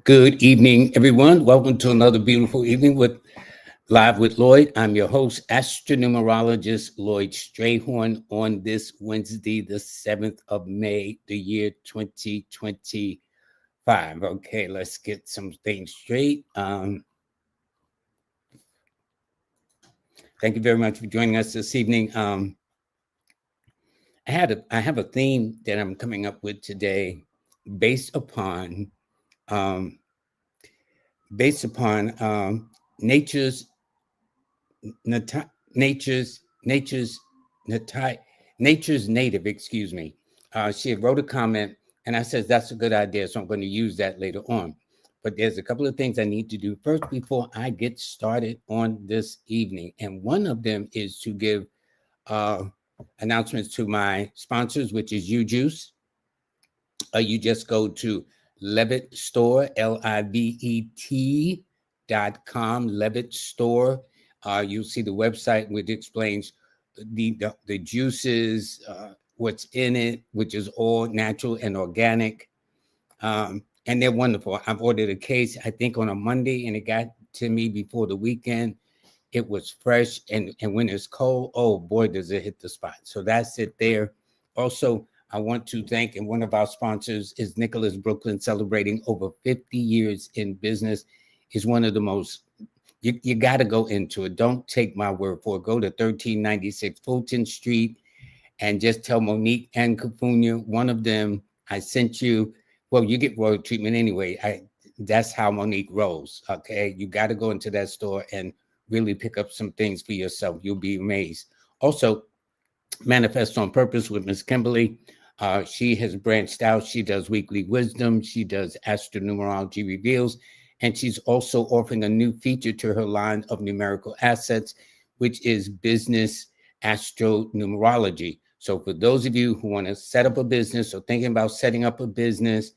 Good evening, everyone. Welcome to another beautiful evening with Live with Lloyd. I'm your host, astronumerologist Lloyd Strayhorn, on this Wednesday, the 7th of May, the year 2025. Okay, let's get some things straight. Thank you very much for joining us this evening. I have a theme that I'm coming up with today based upon nature's nature's nature's nature's native. Excuse me. She had wrote a comment, and I said that's a good idea, so I'm going to use that later on. But there's a couple of things I need to do first before I get started on this evening, and one of them is to give announcements to my sponsors, which is UJuice. You just go to Levitt Store, LIVET.com, Levitt Store. You'll see the website which explains the juices, what's in it, which is all natural and organic. And they're wonderful. I've ordered a case, I think, on a Monday, and it got to me before the weekend. It was fresh, and when it's cold, oh boy, does it hit the spot. So that's it there. Also, I want to thank, and one of our sponsors is Nicholas Brooklyn, celebrating over 50 years in business. Is one of the most, you got to go into it. Don't take my word for it. Go to 1396 Fulton Street and just tell Monique and Cafunia, one of them, I sent you. Well, you get royal treatment anyway. That's how Monique rolls, okay? You got to go into that store and really pick up some things for yourself. You'll be amazed. Also, Manifest on Purpose with Miss Kimberly. She has branched out. She does weekly wisdom. She does astronumerology reveals. And she's also offering a new feature to her line of numerical assets, which is business astronumerology. So for those of you who want to set up a business or thinking about setting up a business,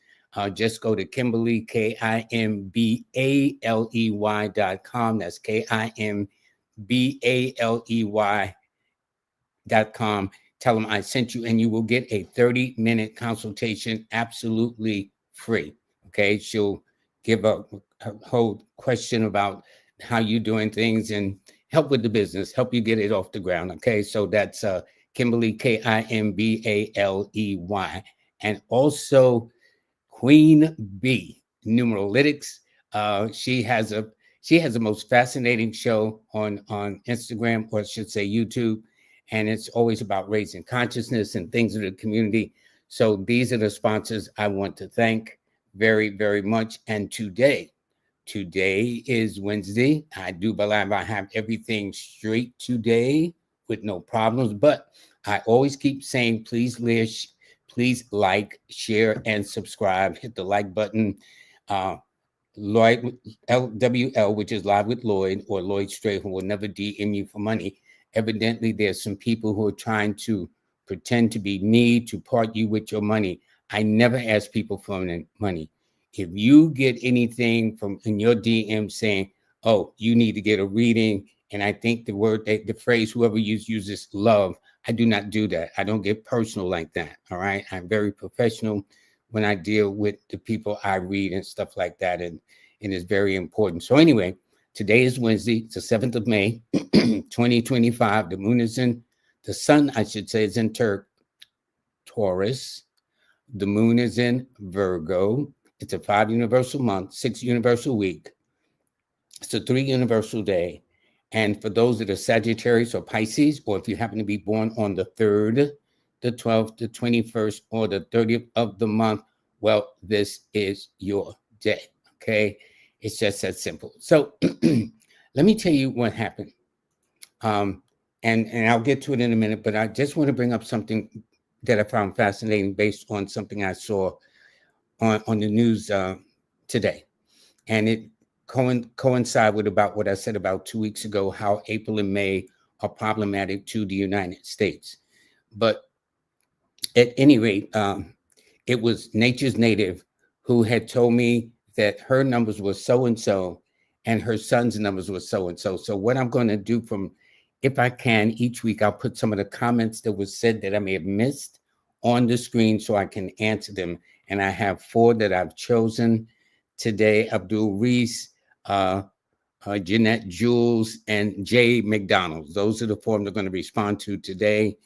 just go to Kimberly, KIMBALEY.com. That's KIMBALEY.com. Tell them I sent you, and you will get a 30-minute consultation absolutely free. Okay, she'll give a whole question about how you're doing things and help with the business, help you get it off the ground. Okay, so that's Kimberly, KIMBALEY. And also Queen B, Numerologics. She has the most fascinating show on Instagram, or I should say YouTube, and it's always about raising consciousness and things in the community. So these are the sponsors I want to thank very, very much. And today is Wednesday. I do believe I have everything straight today with no problems, but I always keep saying, please like, share, and subscribe. Hit the like button. Lloyd LWL, which is Live with Lloyd, or Lloyd Strayhorn, will never DM you for money. Evidently, there's some people who are trying to pretend to be me to part you with your money. I never ask people for money. If you get anything from in your DM saying, "Oh, you need to get a reading," and I think the phrase whoever uses love, I do not do that. I don't get personal like that. All right, I'm very professional when I deal with the people I read and stuff like that, and it's very important. So anyway, today is Wednesday, it's the 7th of May, 2025. The sun, I should say, is in Taurus. The moon is in Virgo. It's a 5 universal month, 6 universal week. It's a 3 universal day. And for those that are Sagittarius or Pisces, or if you happen to be born on the 3rd, the 12th, the 21st, or the 30th of the month, well, this is your day, okay? It's just that simple. So let me tell you what happened. And I'll get to it in a minute, but I just want to bring up something that I found fascinating based on something I saw on the news today. And it coincide with about what I said about 2 weeks ago, how April and May are problematic to the United States. But at any rate, it was Nature's Native who had told me that her numbers were so-and-so and her son's numbers were so-and-so. So what I'm going to do if I can, each week, I'll put some of the comments that was said that I may have missed on the screen so I can answer them. And I have 4 that I've chosen today, Abdul Reese, Jeanette Jules, and Jay McDonald. Those are the four I'm going to respond to today.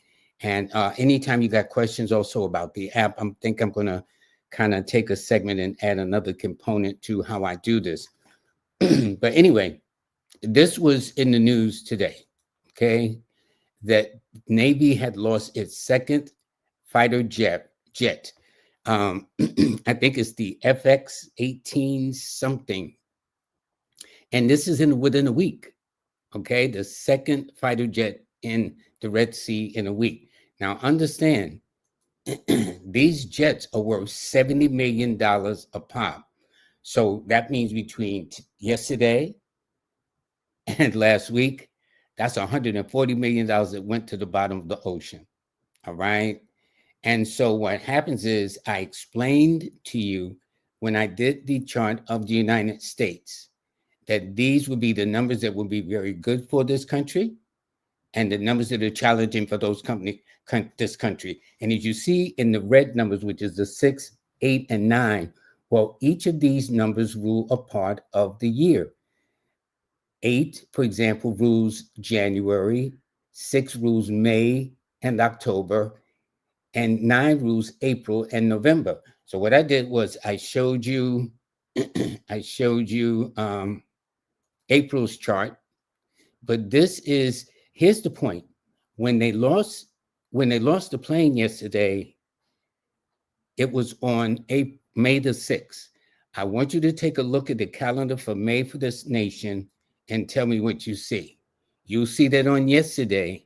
And anytime you got questions also about the app, I think I'm going to kind of take a segment and add another component to how I do this. But anyway, this was in the news today, okay, that Navy had lost its second fighter jet. I think it's the FX-18 something. And this is within a week, okay? The second fighter jet in the Red Sea in a week. Now, understand, these jets are worth $70 million a pop. So that means between yesterday and last week, that's $140 million that went to the bottom of the ocean, all right? And so what happens is I explained to you when I did the chart of the United States that these would be the numbers that would be very good for this country and the numbers that are challenging for this country. And as you see in the red numbers, which is the 6, 8, and 9, well, each of these numbers rule a part of the year. 8, for example, rules January, 6 rules May and October, and 9 rules April and November. So what I did was I showed you April's chart, but here's the point. When they lost the plane yesterday, it was on May the 6th. I want you to take a look at the calendar for May for this nation and tell me what you see. You'll see that on yesterday,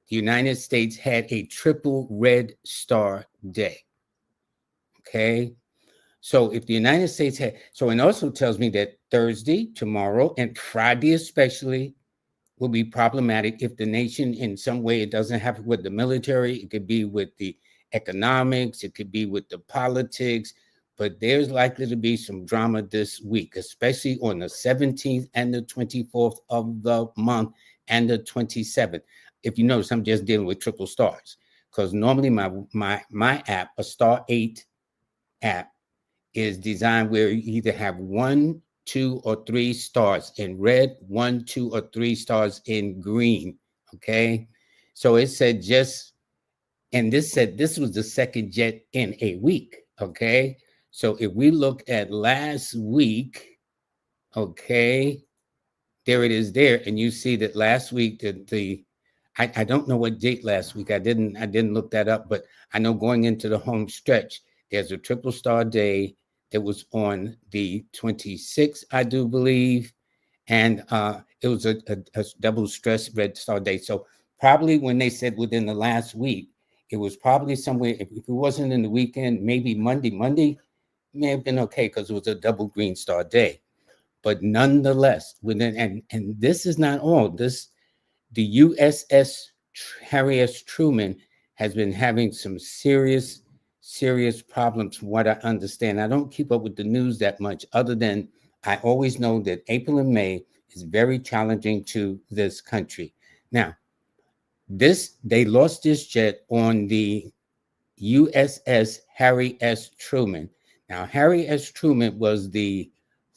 the United States had a triple red star day. Okay. So if the United States it also tells me that Thursday, tomorrow, and Friday especially will be problematic if the nation in some way, it doesn't have with the military, it could be with the economics, it could be with the politics, but there's likely to be some drama this week, especially on the 17th and the 24th of the month and the 27th. If you notice, I'm just dealing with triple stars because normally my app, a star 8 app, is designed where you either have 1, 2, or 3 stars in red, 1, 2, or 3 stars in green. Okay. So it said this said this was the second jet in a week. Okay. So if we look at last week, okay, there it is there. And you see that last week, I don't know what date last week. I didn't look that up, but I know going into the home stretch, there's a triple star day that was on the 26th, I do believe. And it was a double stress red star day. So probably when they said within the last week, it was probably somewhere, if it wasn't in the weekend, maybe Monday may have been okay because it was a double green star day. But nonetheless, and this is not all. The USS Harry S. Truman has been having some serious problems from what I understand. I don't keep up with the news that much, other than I always know that April and May is very challenging to this country. Now, they lost this jet on the USS Harry S. Truman. Now, Harry S. Truman was the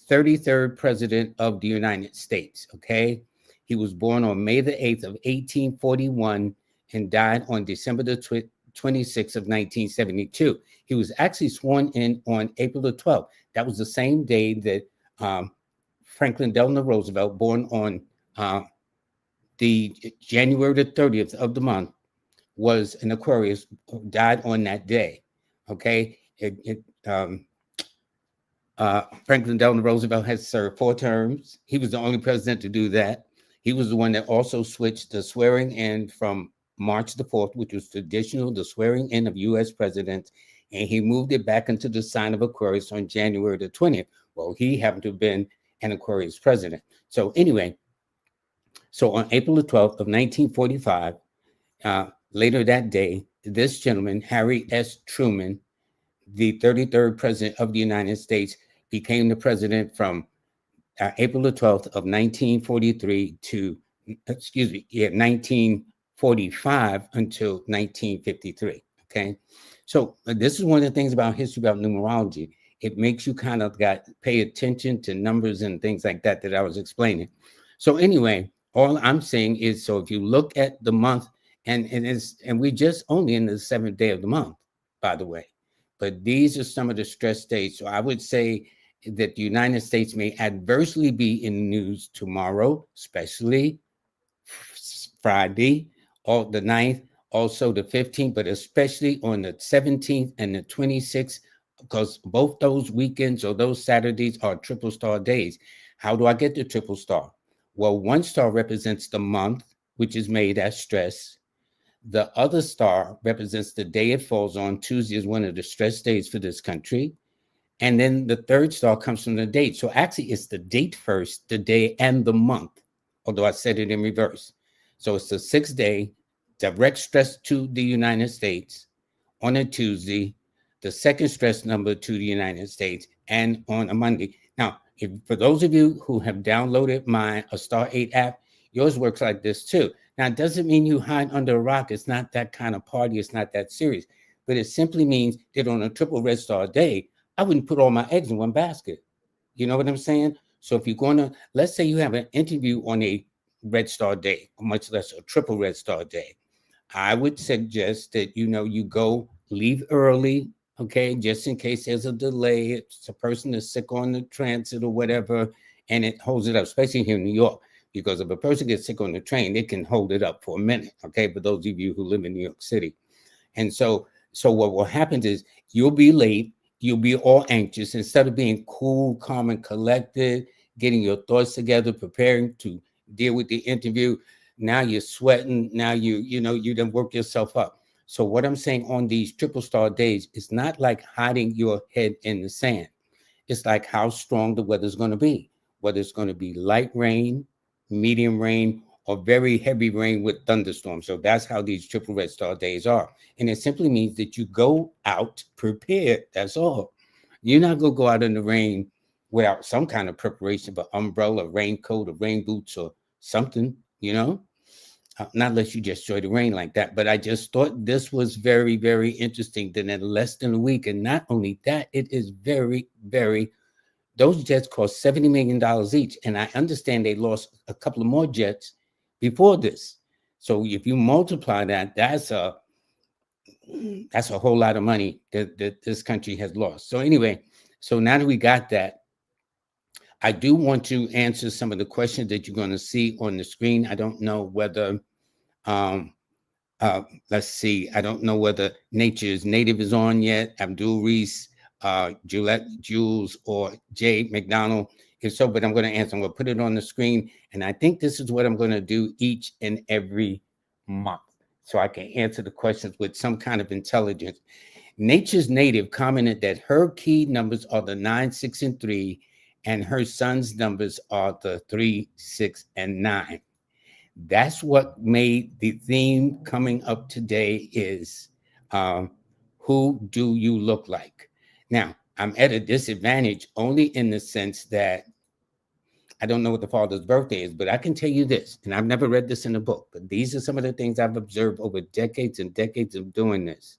33rd president of the United States, okay? He was born on May the 8th of 1841 and died on December the 26th of 1972. He was actually sworn in on April the 12th. That was the same day that Franklin Delano Roosevelt, born on the January the 30th of the month, was an Aquarius, died on that day. Okay. Franklin Delano Roosevelt has served 4 terms. He was the only president to do that. He was the one that also switched the swearing in from March the 4th, which was traditional, the swearing in of U.S. presidents, and he moved it back into the sign of Aquarius on January the 20th. Well, he happened to have been an Aquarius president. So anyway, so on April the 12th of 1945, later that day, this gentleman, Harry S. Truman, the 33rd president of the United States, became the president from April the 12th of 1943 to, 1945 until 1953. Okay. So this is one of the things about history, about numerology. it makes you kind of pay attention to numbers and things like that I was explaining. So anyway, all I'm saying is, so if you look at the month, and we just only in the 7th day of the month, by the way, but these are some of the stress days. So I would say that the United States may adversely be in the news tomorrow, especially Friday, or the 9th, also the 15th, but especially on the 17th and the 26th, because both those weekends or those Saturdays are triple star days. How do I get the triple star? Well, one star represents the month, which is made as stress. The other star represents the day it falls on. Tuesday is one of the stress days for this country. And then the third star comes from the date. So actually, it's the date first, the day, and the month, although I said it in reverse. So it's the 6th day, direct stress to the United States on a Tuesday, the second stress number to the United States, and on a Monday. Now, for those of you who have downloaded my A Star 8 app, yours works like this too. Now, it doesn't mean you hide under a rock. It's not that kind of party. It's not that serious. But it simply means that on a triple red star day, I wouldn't put all my eggs in one basket. You know what I'm saying? So if you're going to, let's say you have an interview on a red star day, or much less a triple red star day, I would suggest that, you go leave early, okay, just in case there's a delay. It's a person is sick on the transit or whatever, and it holds it up, especially here in New York, because if a person gets sick on the train, it can hold it up for a minute, okay, for those of you who live in New York City. And so what will happen is you'll be late, you'll be all anxious, instead of being cool, calm, and collected, getting your thoughts together, preparing to deal with the interview. Now you're sweating. Now you done work yourself up. So what I'm saying on these triple star days is not like hiding your head in the sand. It's like how strong the weather's going to be, whether it's going to be light rain, medium rain, or very heavy rain with thunderstorms. So that's how these triple red star days are. And it simply means that you go out prepared. That's all. You're not going to go out in the rain without some kind of preparation, but umbrella, raincoat, or rain boots, or something, not unless you just enjoy the rain like that. But I just thought this was very, very interesting that in less than a week. And not only that, it is very, very, those jets cost $70 million each. And I understand they lost a couple of more jets before this. So if you multiply that, that's a whole lot of money that this country has lost. So anyway, so now that we got that, I do want to answer some of the questions that you're going to see on the screen. I don't know whether, let's see, I don't know whether Nature's Native is on yet, Abdul Reese, Jules, or Jay McDonald. If so, but I'm going to answer. I'm going to put it on the screen. And I think this is what I'm going to do each and every month, so I can answer the questions with some kind of intelligence. Nature's Native commented that her key numbers are the 9, 6, and 3, and her son's numbers are the 3, 6, and 9. That's what made the theme coming up today is who do you look like? Now, I'm at a disadvantage only in the sense that I don't know what the father's birthday is, but I can tell you this, and I've never read this in a book, but these are some of the things I've observed over decades and decades of doing this.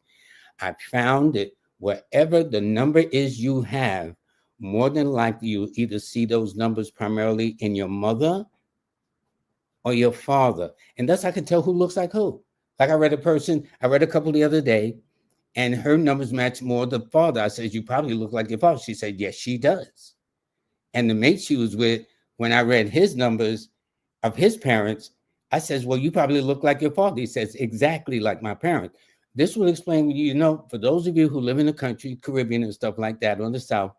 I found that wherever the number is you have, more than likely you either see those numbers primarily in your mother or your father. And thus I can tell who looks like who. Like I read a couple the other day, and her numbers match more the father. I said, you probably look like your father. She said, yes, she does. And the mate she was with, when I read his numbers of his parents, I says, well, you probably look like your father. He says, exactly like my parents. This will explain, for those of you who live in the country, Caribbean and stuff like that, on the South,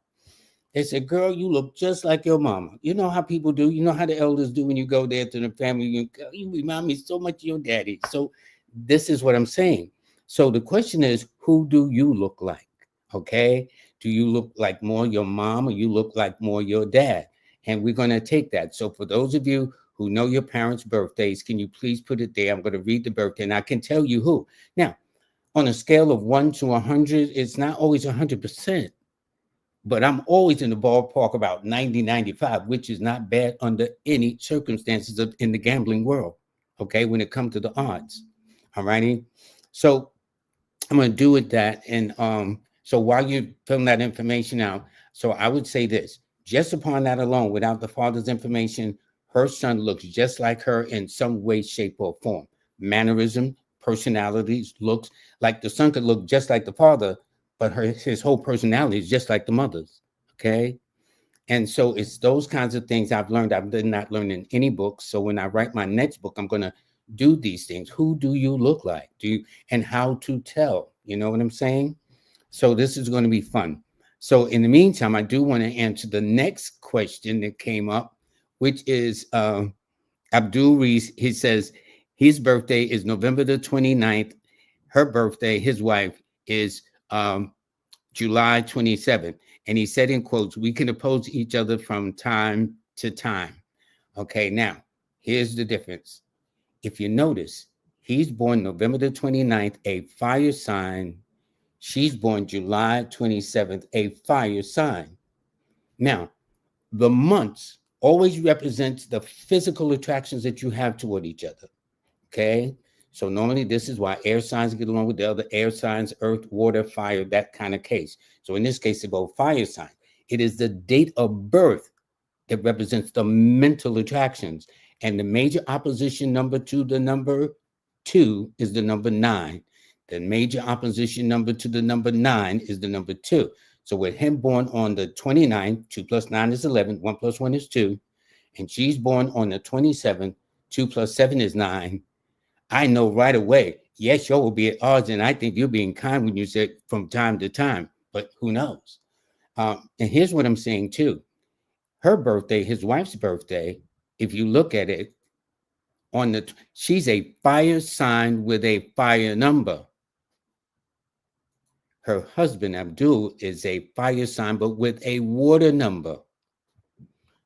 they said, girl, you look just like your mama. You know how people do. You know how the elders do when you go there to the family. You remind me so much of your daddy. So this is what I'm saying. So the question is, who do you look like? Okay. Do you look like more your mom, or you look like more your dad? And we're going to take that. So for those of you who know your parents' birthdays, can you please put it there? I'm going to read the birthday and I can tell you who. Now, on a scale of 1 to 100, it's not always 100%. But I'm always in the ballpark about 90, 95, which is not bad under any circumstances in the gambling world, okay, when it comes to the odds. All righty. So I'm going to do with that. And so while you're filling that information out, So I would say this, just upon that alone, without the father's information, her son looks just like her in some way, shape, or form. Mannerism, personalities, looks like the son could look just like the father, but his whole personality is just like the mother's. Okay. And so it's those kinds of things I've learned. I did not learn in any books. So when I write my next book, I'm going to do these things. Who do you look like? And how to tell? You know what I'm saying? So this is going to be fun. So in the meantime, I do want to answer the next question that came up, which is Abdul Reese. He says his birthday is November the 29th. Her birthday, his wife, is July 27th. And he said in quotes, we can oppose each other from time to time. Okay, now, here's the difference. If you notice, he's born November the 29th, a fire sign. She's born July 27th, a fire sign. Now, the months always represents the physical attractions that you have toward each other. Okay? So normally this is why air signs get along with the other air signs, earth, water, fire, that kind of case. So in this case, they both fire sign. It is the date of birth that represents the mental attractions. And the major opposition number to the number 2 is the number 9. The major opposition number to the number 9 is the number 2. So with him born on the 29th, 2 plus 9 is 11, 1 plus 1 is 2. And she's born on the 27th, 2 plus 7 is 9. I know right away, yes, you will be at odds. And I think you're being kind when you said from time to time, but who knows? And here's what I'm saying too. Her birthday, his wife's birthday, if you look at it, she's a fire sign with a fire number. Her husband, Abdul, is a fire sign, but with a water number.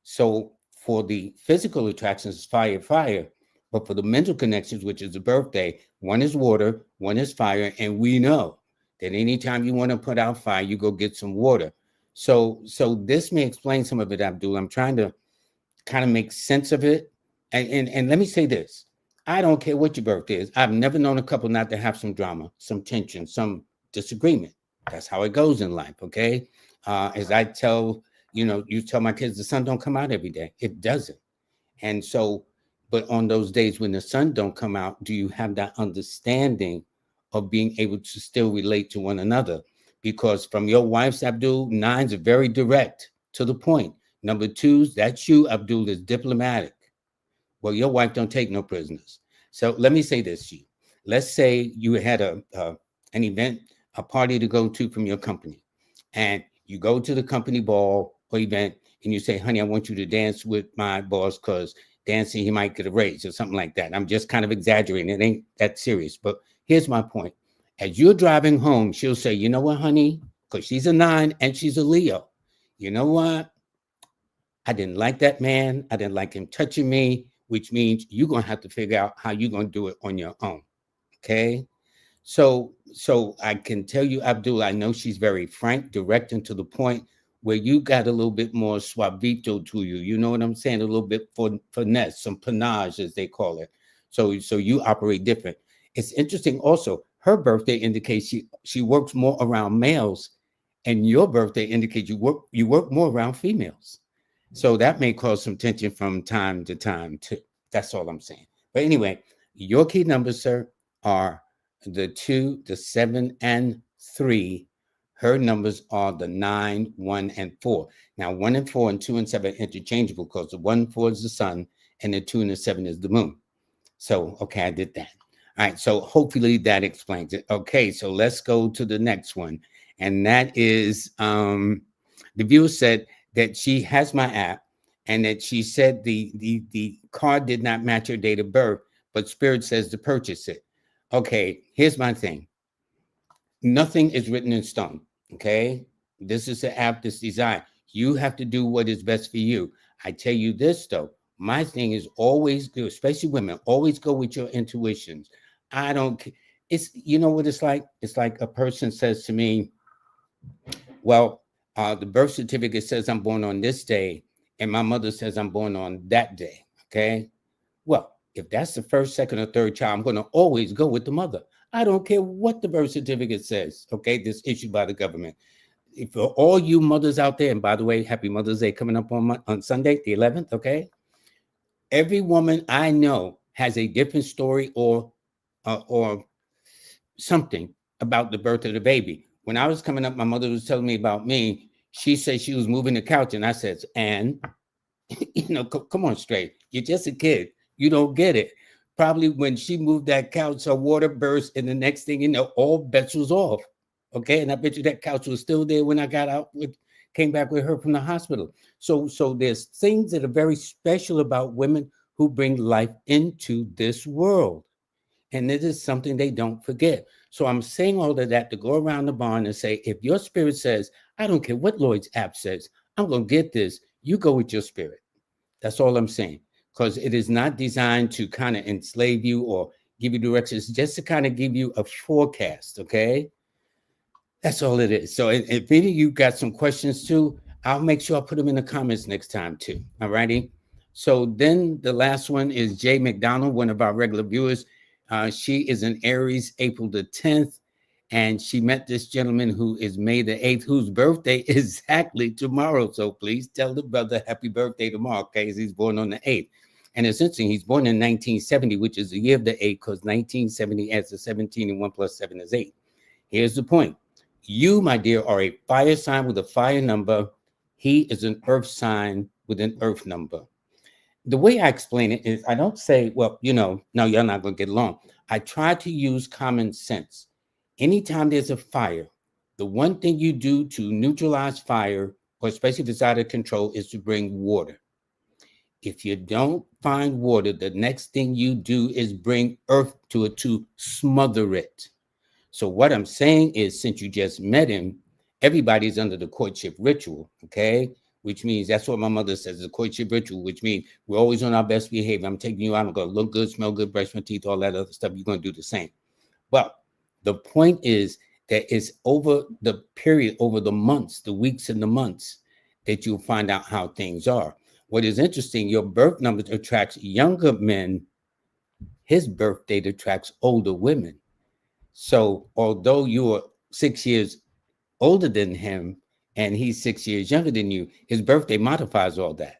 So for the physical attractions, it's fire, fire. But for the mental connections, which is the birthday, one is water, one is fire. And we know that anytime you want to put out fire, you go get some water. So this may explain some of it, Abdul. I'm trying to kind of make sense of it. And let me say this. I don't care what your birthday is. I've never known a couple not to have some drama, some tension, some disagreement. That's how it goes in life, okay? As I tell, you tell my kids the sun don't come out every day. It doesn't. And so, but on those days when the sun don't come out, do you have that understanding of being able to still relate to one another? Because from your wife's, Abdul, 9s are very direct, to the point. Number 2s, that's you, Abdul, is diplomatic. Well, your wife don't take no prisoners. So let me say this to you. Let's say you had an event, a party to go to from your company, and you go to the company ball or event, and you say, honey, I want you to dance with my boss because dancing, he might get a raise or something like that. I'm just kind of exaggerating. It ain't that serious. But here's my point. As you're driving home, she'll say, you know what, honey? Because she's a 9 and she's a Leo. You know what? I didn't like that man. I didn't like him touching me, which means you're going to have to figure out how you're going to do it on your own. Okay? So I can tell you, Abdul, I know she's very frank, direct, and to the point, where you got a little bit more suavito to you. You know what I'm saying? A little bit finesse, some panache, as they call it. So you operate different. It's interesting also, her birthday indicates she works more around males, and your birthday indicates you work more around females. So that may cause some tension from time to time too. That's all I'm saying. But anyway, your key numbers, sir, are the 2, the 7, and 3. Her numbers are the 9, 1, and 4. Now, 1 and 4 and 2 and 7 are interchangeable because the 1 and 4 is the sun and the 2 and the 7 is the moon. So, okay, I did that. All right, so hopefully that explains it. Okay, so let's go to the next one. And that is, the viewer said that she has my app and that she said the card did not match her date of birth, but Spirit says to purchase it. Okay, here's my thing. Nothing is written in stone, okay? This is an app that's designed. You have to do what is best for you. I tell you this, though. My thing is always go, especially women, always go with your intuitions. I don't, it's, you know what it's like? It's like a person says to me, well, the birth certificate says I'm born on this day, and my mother says I'm born on that day, okay? Well, if that's the first, second, or third child, I'm going to always go with the mother. I don't care what the birth certificate says, okay, this issued by the government. for all you mothers out there, and by the way, happy Mother's Day coming up on Sunday, the 11th, okay? Every woman I know has a different story or something about the birth of the baby. When I was coming up, my mother was telling me about me. She said she was moving the couch, and I said, and come on, straight. You're just a kid. You don't get it. Probably when she moved that couch, her water burst, and the next thing you know, all bets was off. Okay, and I bet you that couch was still there when I came back with her from the hospital. So there's things that are very special about women who bring life into this world. And it is something they don't forget. So I'm saying all of that to go around the barn and say, if your spirit says, I don't care what Lloyd's app says, I'm going to get this, you go with your spirit. That's all I'm saying. Because it is not designed to kind of enslave you or give you directions, just to kind of give you a forecast, okay? That's all it is. So if any of you got some questions too, I'll make sure I put them in the comments next time too. All righty. So then the last one is Jay McDonald, one of our regular viewers. She is an Aries, April the 10th. And she met this gentleman who is May the 8th, whose birthday is exactly tomorrow. So please tell the brother happy birthday tomorrow, okay? Because he's born on the 8th. And it's interesting, he's born in 1970, which is the year of the 8, because 1970 adds to 17, and 1 plus 7 is 8. Here's the point. You, my dear, are a fire sign with a fire number. He is an earth sign with an earth number. The way I explain it is I don't say, well, no, you're not going to get along. I try to use common sense. Anytime there's a fire, the one thing you do to neutralize fire, or especially if it's out of control, is to bring water. If you don't find water, the next thing you do is bring earth to it to smother it. So what I'm saying is, since you just met him, everybody's under the courtship ritual, okay? Which means that's what my mother says, the courtship ritual, which means we're always on our best behavior. I'm taking you out. I'm going to look good, smell good, brush my teeth, all that other stuff. You're going to do the same. Well, the point is that it's over the period, over the months, the weeks and the months, that you'll find out how things are. What is interesting, your birth number attracts younger men. His birth date attracts older women. So although you are 6 years older than him and he's 6 years younger than you, his birthday modifies all that.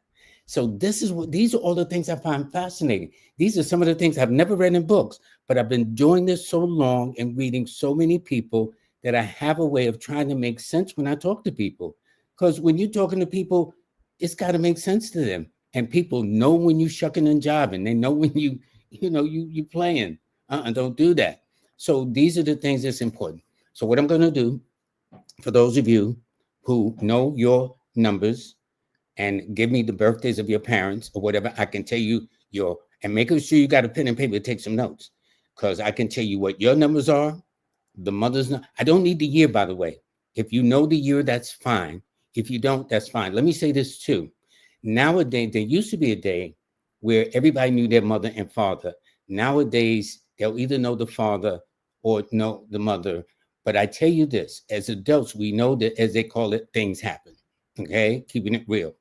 So these are all the things I find fascinating. These are some of the things I've never read in books, but I've been doing this so long and reading so many people that I have a way of trying to make sense when I talk to people. Because when you're talking to people, it's got to make sense to them. And people know when you shucking and jiving. They know when you playing. Don't do that. So these are the things that's important. So what I'm going to do, for those of you who know your numbers and give me the birthdays of your parents or whatever, I can tell you and make sure you got a pen and paper to take some notes, because I can tell you what your numbers are, the mother's. I don't need the year, by the way. If you know the year, that's fine. If you don't, that's fine. Let me say this too. Nowadays, there used to be a day where everybody knew their mother and father. Nowadays, they'll either know the father or know the mother. But I tell you this, as adults, we know that, as they call it, things happen. Okay, keeping it real.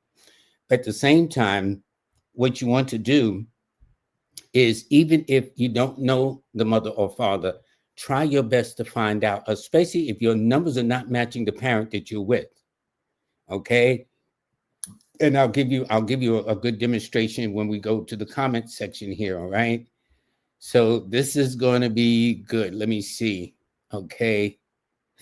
At the same time, what you want to do is, even if you don't know the mother or father, try your best to find out, especially if your numbers are not matching the parent that you're with. Okay. And I'll give you a good demonstration when we go to the comment section here. All right. So this is going to be good. Let me see. Okay.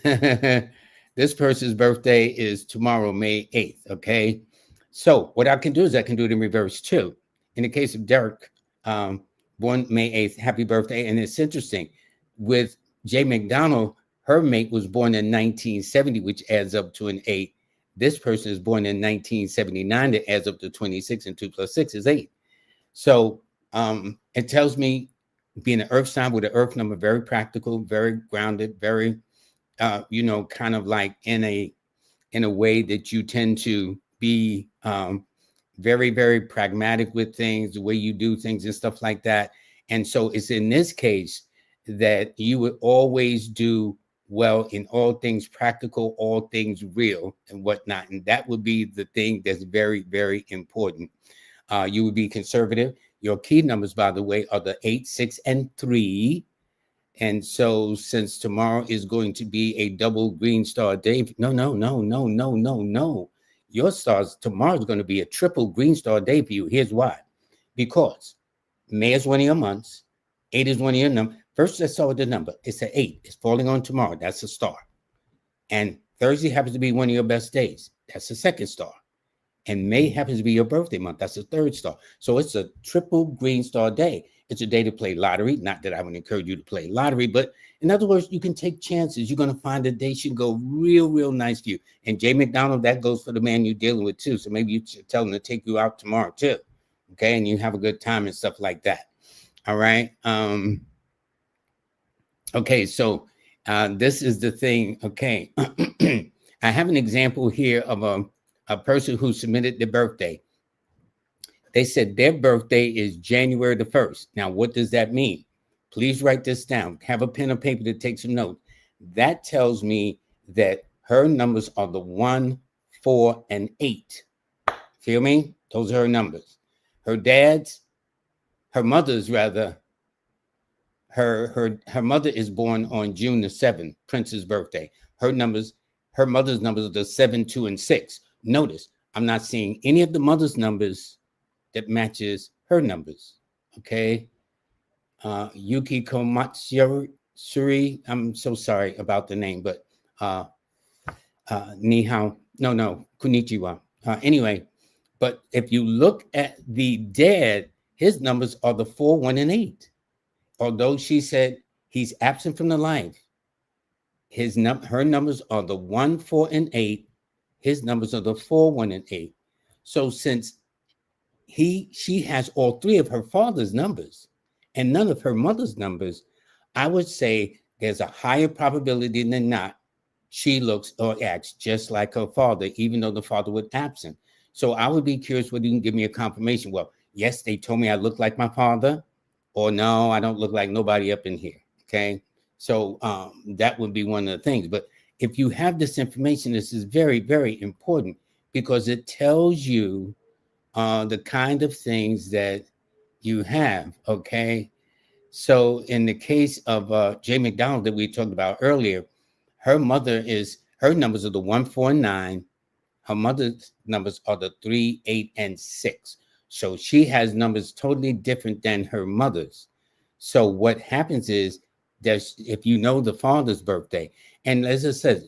This person's birthday is tomorrow, May 8th. Okay. So what I can do is I can do it in reverse too. In the case of Derek, born May 8th, happy birthday. And it's interesting with Jay McDonald, her mate was born in 1970, which adds up to an 8. This person is born in 1979, that adds up to 26, and 2 plus 6 is 8. So it tells me, being an earth sign with an earth number, very practical, very grounded, very, kind of like in a way that you tend to be very, very pragmatic with things, the way you do things and stuff like that. And so it's in this case that you would always do well in all things practical, all things real and whatnot. And that would be the thing that's very, very important. You would be conservative. Your key numbers, by the way, are the 8, 6, and 3. And so since tomorrow is going to be a double green star day, no. Your stars tomorrow is going to be a triple green star day for you. Here's why. Because May is one of your months. 8 is one of your numbers. First, let's start with the number. It's an 8. It's falling on tomorrow. That's a star. And Thursday happens to be one of your best days. That's the second star. And May happens to be your birthday month. That's the third star. So it's a triple green star day. It's a day to play lottery. Not that I would encourage you to play lottery, but in other words, you can take chances. You're going to find a day should go real nice for you. And Jay McDonald, that goes for the man you're dealing with too. So maybe you should tell him to take you out tomorrow too. Okay. And you have a good time and stuff like that. All right. Okay. So this is the thing. Okay. I have an example here of a person who submitted their birthday. They said their birthday is January the 1st. Now, what does that mean? Please write this down. Have a pen or paper to take some notes. That tells me that her numbers are the 1, 4, and 8. Feel me? Those are her numbers. Her mother's rather, her mother is born on June the 7th, Prince's birthday. Her mother's numbers are the 7, 2, and 6. Notice, I'm not seeing any of the mother's numbers that matches her numbers. Okay. Yuki Komatsuri. I'm so sorry about the name, but ni hao. No, konnichiwa. Anyway, but if you look at the dad, his numbers are the 4, 1, and 8. Although she said he's absent from the life, her numbers are the 1, 4, and 8. His numbers are the 4, 1, and 8. So since she has all 3 of her father's numbers and none of her mother's numbers, I would say there's a higher probability than not she looks or acts just like her father, even though the father was absent. So I would be curious whether you can give me a confirmation. Well, yes, they told me I look like my father, or no, I don't look like nobody up in here. Okay. So that would be one of the things. But if you have this information, this is very important because it tells you the kind of things that you have. Okay. So in the case of Jay McDonald that we talked about earlier, her numbers are the 1, 4, and 9. Her mother's numbers are the 3, 8, and 6. So she has numbers totally different than her mother's. So what happens is that if you know the father's birthday, and as I said,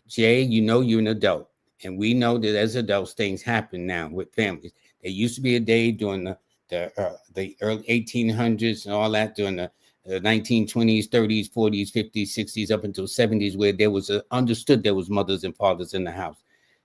Jay, you're an adult, and we know that as adults, things happen now with families. There used to be a day during the early 1800s and all that, during the 1920s, 30s, 40s, 50s, 60s, up until 70s, where there was understood there was mothers and fathers in the house.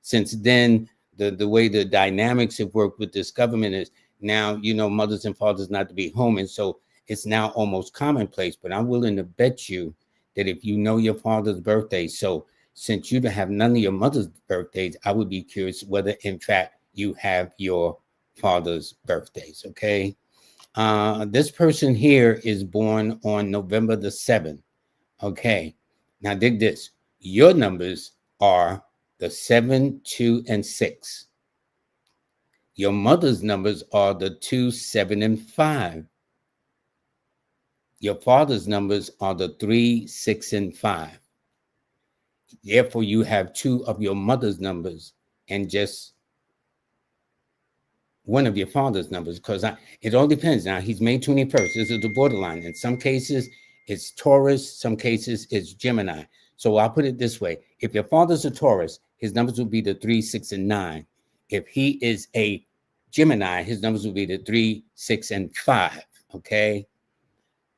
Since then, the way the dynamics have worked with this government is now, mothers and fathers not to be home. And so it's now almost commonplace. But I'm willing to bet you that if you know your father's birthday, so since you don't have none of your mother's birthdays, I would be curious whether, in fact, you have your father's birthdays. Okay. This person here is born on November the 7th. Okay. Now dig this. Your numbers are the 7, 2, and 6. Your mother's numbers are the 2, 7, and 5. Your father's numbers are the 3, 6, and 5. Therefore, you have 2 of your mother's numbers and just one of your father's numbers, because it all depends. Now, he's May 21st. This is the borderline. In some cases, it's Taurus. Some cases, it's Gemini. So I'll put it this way. If your father's a Taurus, his numbers will be the 3, 6, and 9. If he is a Gemini, his numbers will be the 3, 6, and 5. Okay.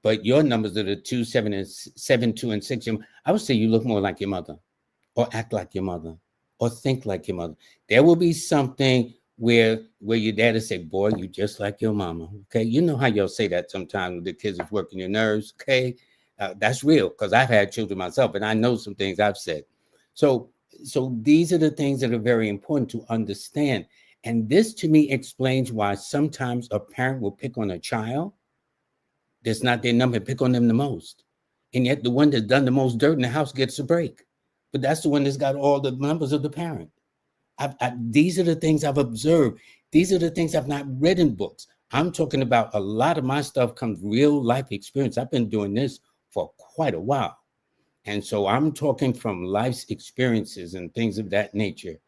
But your numbers are the 2, 7, 2, and 6. I would say you look more like your mother, or act like your mother, or think like your mother. There will be something where your dad will say, boy, you just like your mama. Okay. You know how y'all say that sometimes when the kids is working your nerves. Okay. That's real, because I've had children myself and I know some things I've said. So these are the things that are very important to understand. And this to me explains why sometimes a parent will pick on a child that's not their number and pick on them the most. And yet the one that's done the most dirt in the house gets a break. But that's the one that's got all the numbers of the parent. These are the things I've observed. These are the things I've not read in books. I'm talking about a lot of my stuff comes real life experience. I've been doing this for quite a while. And so I'm talking from life's experiences and things of that nature.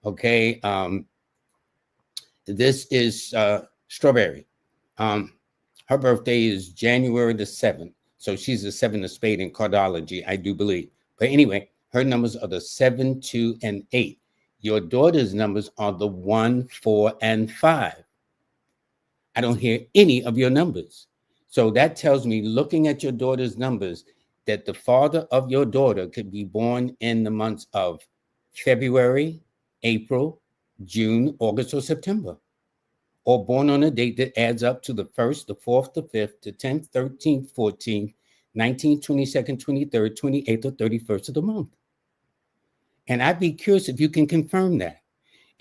Okay. This is Strawberry. Um, her birthday is January the 7th. So she's a 7 of spade in cardology, I do believe. But anyway, her numbers are the 7, 2, and 8. Your daughter's numbers are the 1, 4, and 5. I don't hear any of your numbers. So that tells me, looking at your daughter's numbers, that the father of your daughter could be born in the months of February, April, June, August, or September, or born on a date that adds up to the 1st, the 4th, the 5th, the 10th, 13th, 14th, 19th, 22nd, 23rd, 28th, or 31st of the month. And I'd be curious if you can confirm that.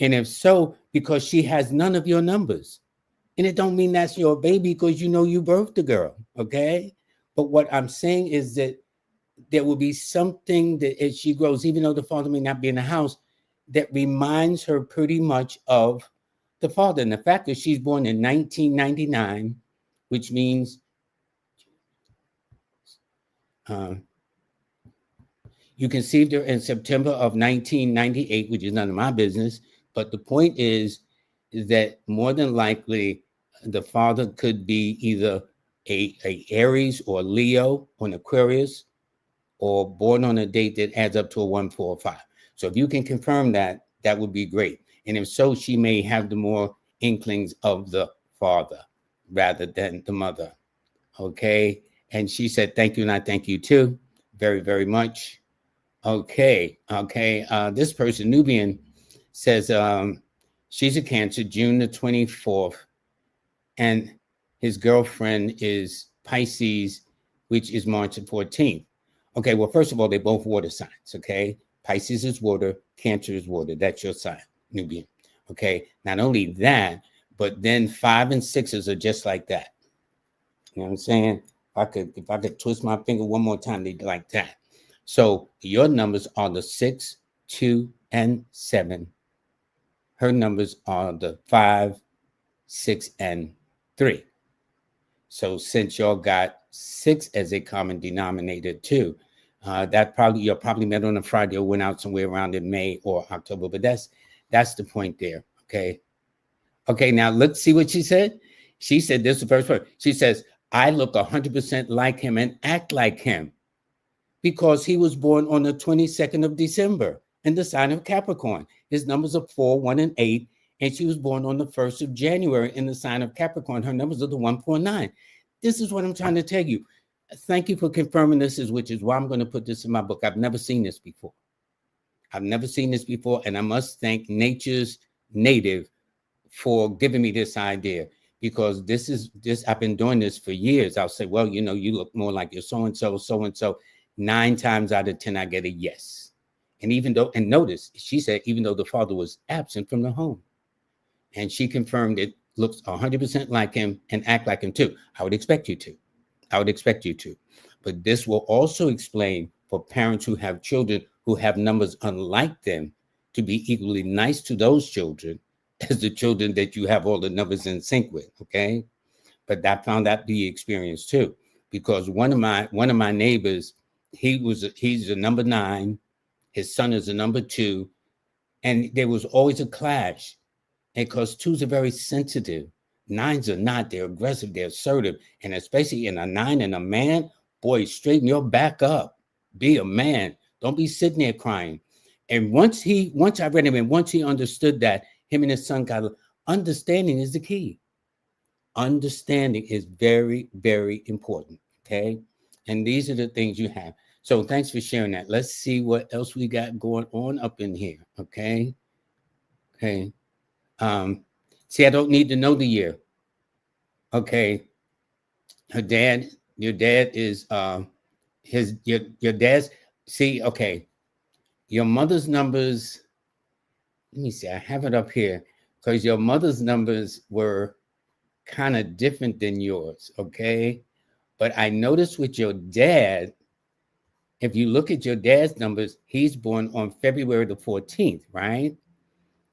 And if so, because she has none of your numbers. And it don't mean that's your baby because you know you birthed the girl, okay? But what I'm saying is that there will be something that as she grows, even though the father may not be in the house, that reminds her pretty much of the father. And the fact that she's born in 1999, which means you conceived her in September of 1998, which is none of my business. But the point is that more than likely the father could be either a Aries or Leo or an Aquarius, or born on a date that adds up to a 1, 4, or 5. So if you can confirm that, that would be great. And if so, she may have the more inklings of the father rather than the mother. Okay. And she said, thank you. And I thank you too. Very, very much. Okay. This person, Nubian, says she's a Cancer, June the 24th. And his girlfriend is Pisces, which is March the 14th. Okay, well, first of all, they're both water signs, okay? Pisces is water, Cancer is water. That's your sign, Nubian. Okay, not only that, but then 5 and 6s are just like that. You know what I'm saying? If I could twist my finger one more time, they'd like that. So your numbers are the 6, 2, and 7. Her numbers are the 5, 6, and 3. So since y'all got 6 as a common denominator too, you'll probably met on a Friday or went out somewhere around in May or October. But that's the point there. Okay. Now let's see what she said. She said this is the first part. She says, I look 100% like him and act like him because he was born on the 22nd of December in the sign of Capricorn. His numbers are 4, 1, and 8. And she was born on the 1st of January in the sign of Capricorn. Her numbers are the 149. This is what I'm trying to tell you. Thank you for confirming this, which is why I'm going to put this in my book. I've never seen this before. And I must thank Nature's Native for giving me this idea, because I've been doing this for years. I'll say, well, you look more like you're so-and-so, so-and-so. 9 times out of 10, I get a yes. And notice, she said, even though the father was absent from the home. And she confirmed it looks 100% like him and act like him too. I would expect you to. But this will also explain for parents who have children who have numbers unlike them to be equally nice to those children as the children that you have all the numbers in sync with. Okay. But I found that the experience too, because one of my neighbors, he's a number 9. His son is a number 2. And there was always a clash. Because 2s are very sensitive. 9s are not. They're aggressive. They're assertive. And especially in a 9 and a man, boy, straighten your back up. Be a man. Don't be sitting there crying. And once I read him, and once he understood that, him and his son got understanding is the key. Understanding is very, very important. Okay. And these are the things you have. So thanks for sharing that. Let's see what else we got going on up in here. Okay. See, I don't need to know the year. Okay. Your dad is your dad's. See, okay. Your mother's numbers. Let me see. I have it up here because your mother's numbers were kind of different than yours. Okay. But I noticed with your dad, if you look at your dad's numbers, he's born on February the 14th, right?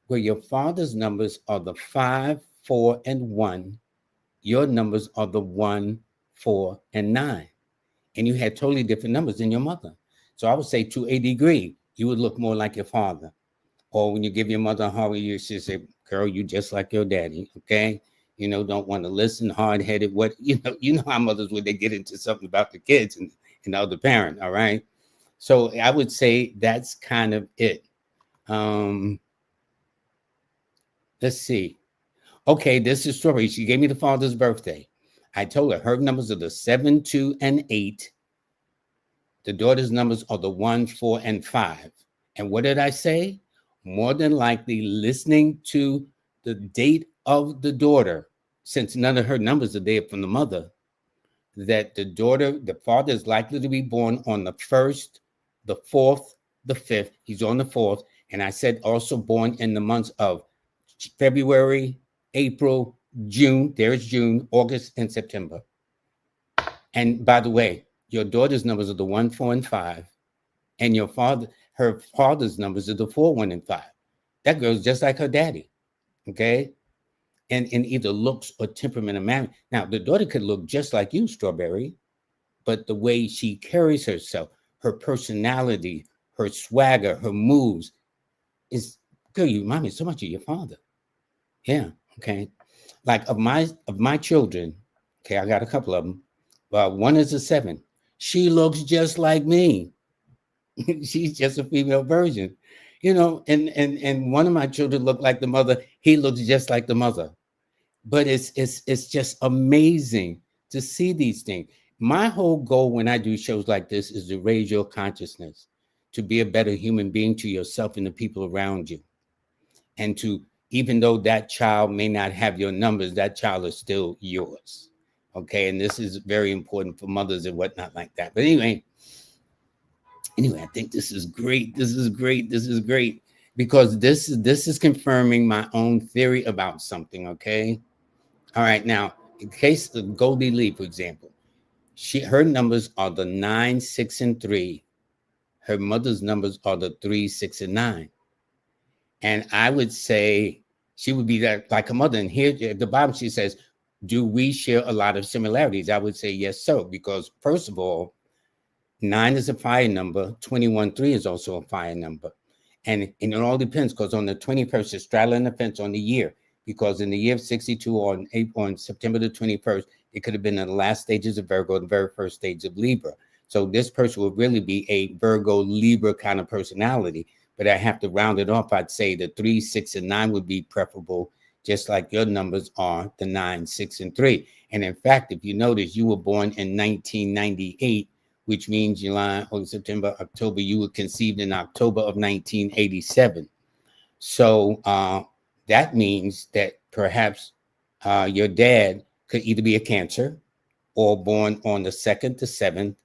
Where your father's numbers are the 5, 4, and 1. Your numbers are the 1, 4, and 9. and you had totally different numbers than your mother. So I would say to a degree, you would look more like your father. Or when you give your mother a hug, you should say, girl, you just like your daddy, okay? Don't want to listen, hard-headed. What, you know how mothers, when they get into something about the kids and the other parent, all right? So I would say that's kind of it. Let's see. Okay, this is Strawberry. She gave me the father's birthday. I told her numbers are the 7, 2, and 8. The daughter's numbers are the 1, 4, and 5. And what did I say? More than likely, listening to the date of the daughter, since none of her numbers are there from the mother, that the father is likely to be born on the 1st, the 4th, the 5th. He's on the 4th. And I said also born in the months of February, April, June. There's June, August, and September. And by the way, your daughter's numbers are the 1, 4, and 5. And her father's numbers are the 4, 1, and 5. That girl's just like her daddy. Okay. And in either looks or temperament of manner. Now, the daughter could look just like you, Strawberry, but the way she carries herself, her personality, her swagger, her moves is, girl, you remind me so much of your father. Yeah. Okay. Like of my children, okay, I got a couple of them. One is a 7. She looks just like me. She's just a female version, and one of my children look like the mother. He looks just like the mother. But it's just amazing to see these things. My whole goal when I do shows like this is to raise your consciousness, to be a better human being to yourself and the people around you. And to, even though that child may not have your numbers, that child is still yours. Okay. And this is very important for mothers and whatnot like that. But anyway, I think this is great. This is great because this is confirming my own theory about something. Okay. All right. Now, in case of Goldie Lee, for example, her numbers are the 9, 6, and 3. Her mother's numbers are the 3, 6, and 9. And I would say she would be like a mother. And here at the bottom, she says, do we share a lot of similarities? I would say yes, sir. Because first of all, 9 is a fire number. 21, 3 is also a fire number. And it all depends because on the 21st, it's straddling the fence on the year. Because in the year of 62 on September the 21st, it could have been in the last stages of Virgo, the very first stage of Libra. So this person would really be a Virgo Libra kind of personality. But I have to round it off. I'd say the 3, 6, and 9 would be preferable, just like your numbers are the 9, 6, and 3. And in fact, if you notice, you were born in 1998, which means July, August, September, October. You were conceived in October of 1987. So that means that perhaps your dad could either be a Cancer or born on the 2nd to 7th,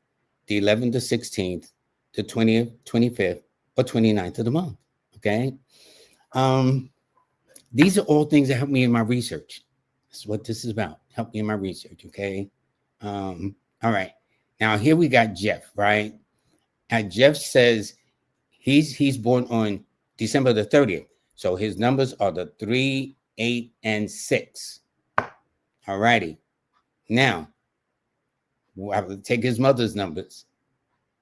the 11th to 16th, the 20th, 25th, or 29th of the month. Okay. These are all things that help me in my research. That's what this is about. Help me in my research. Okay. All right. Now here we got Jeff, right? And Jeff says he's born on December the 30th. So his numbers are the 3, 8, and 6. All righty. Now, I will take his mother's numbers.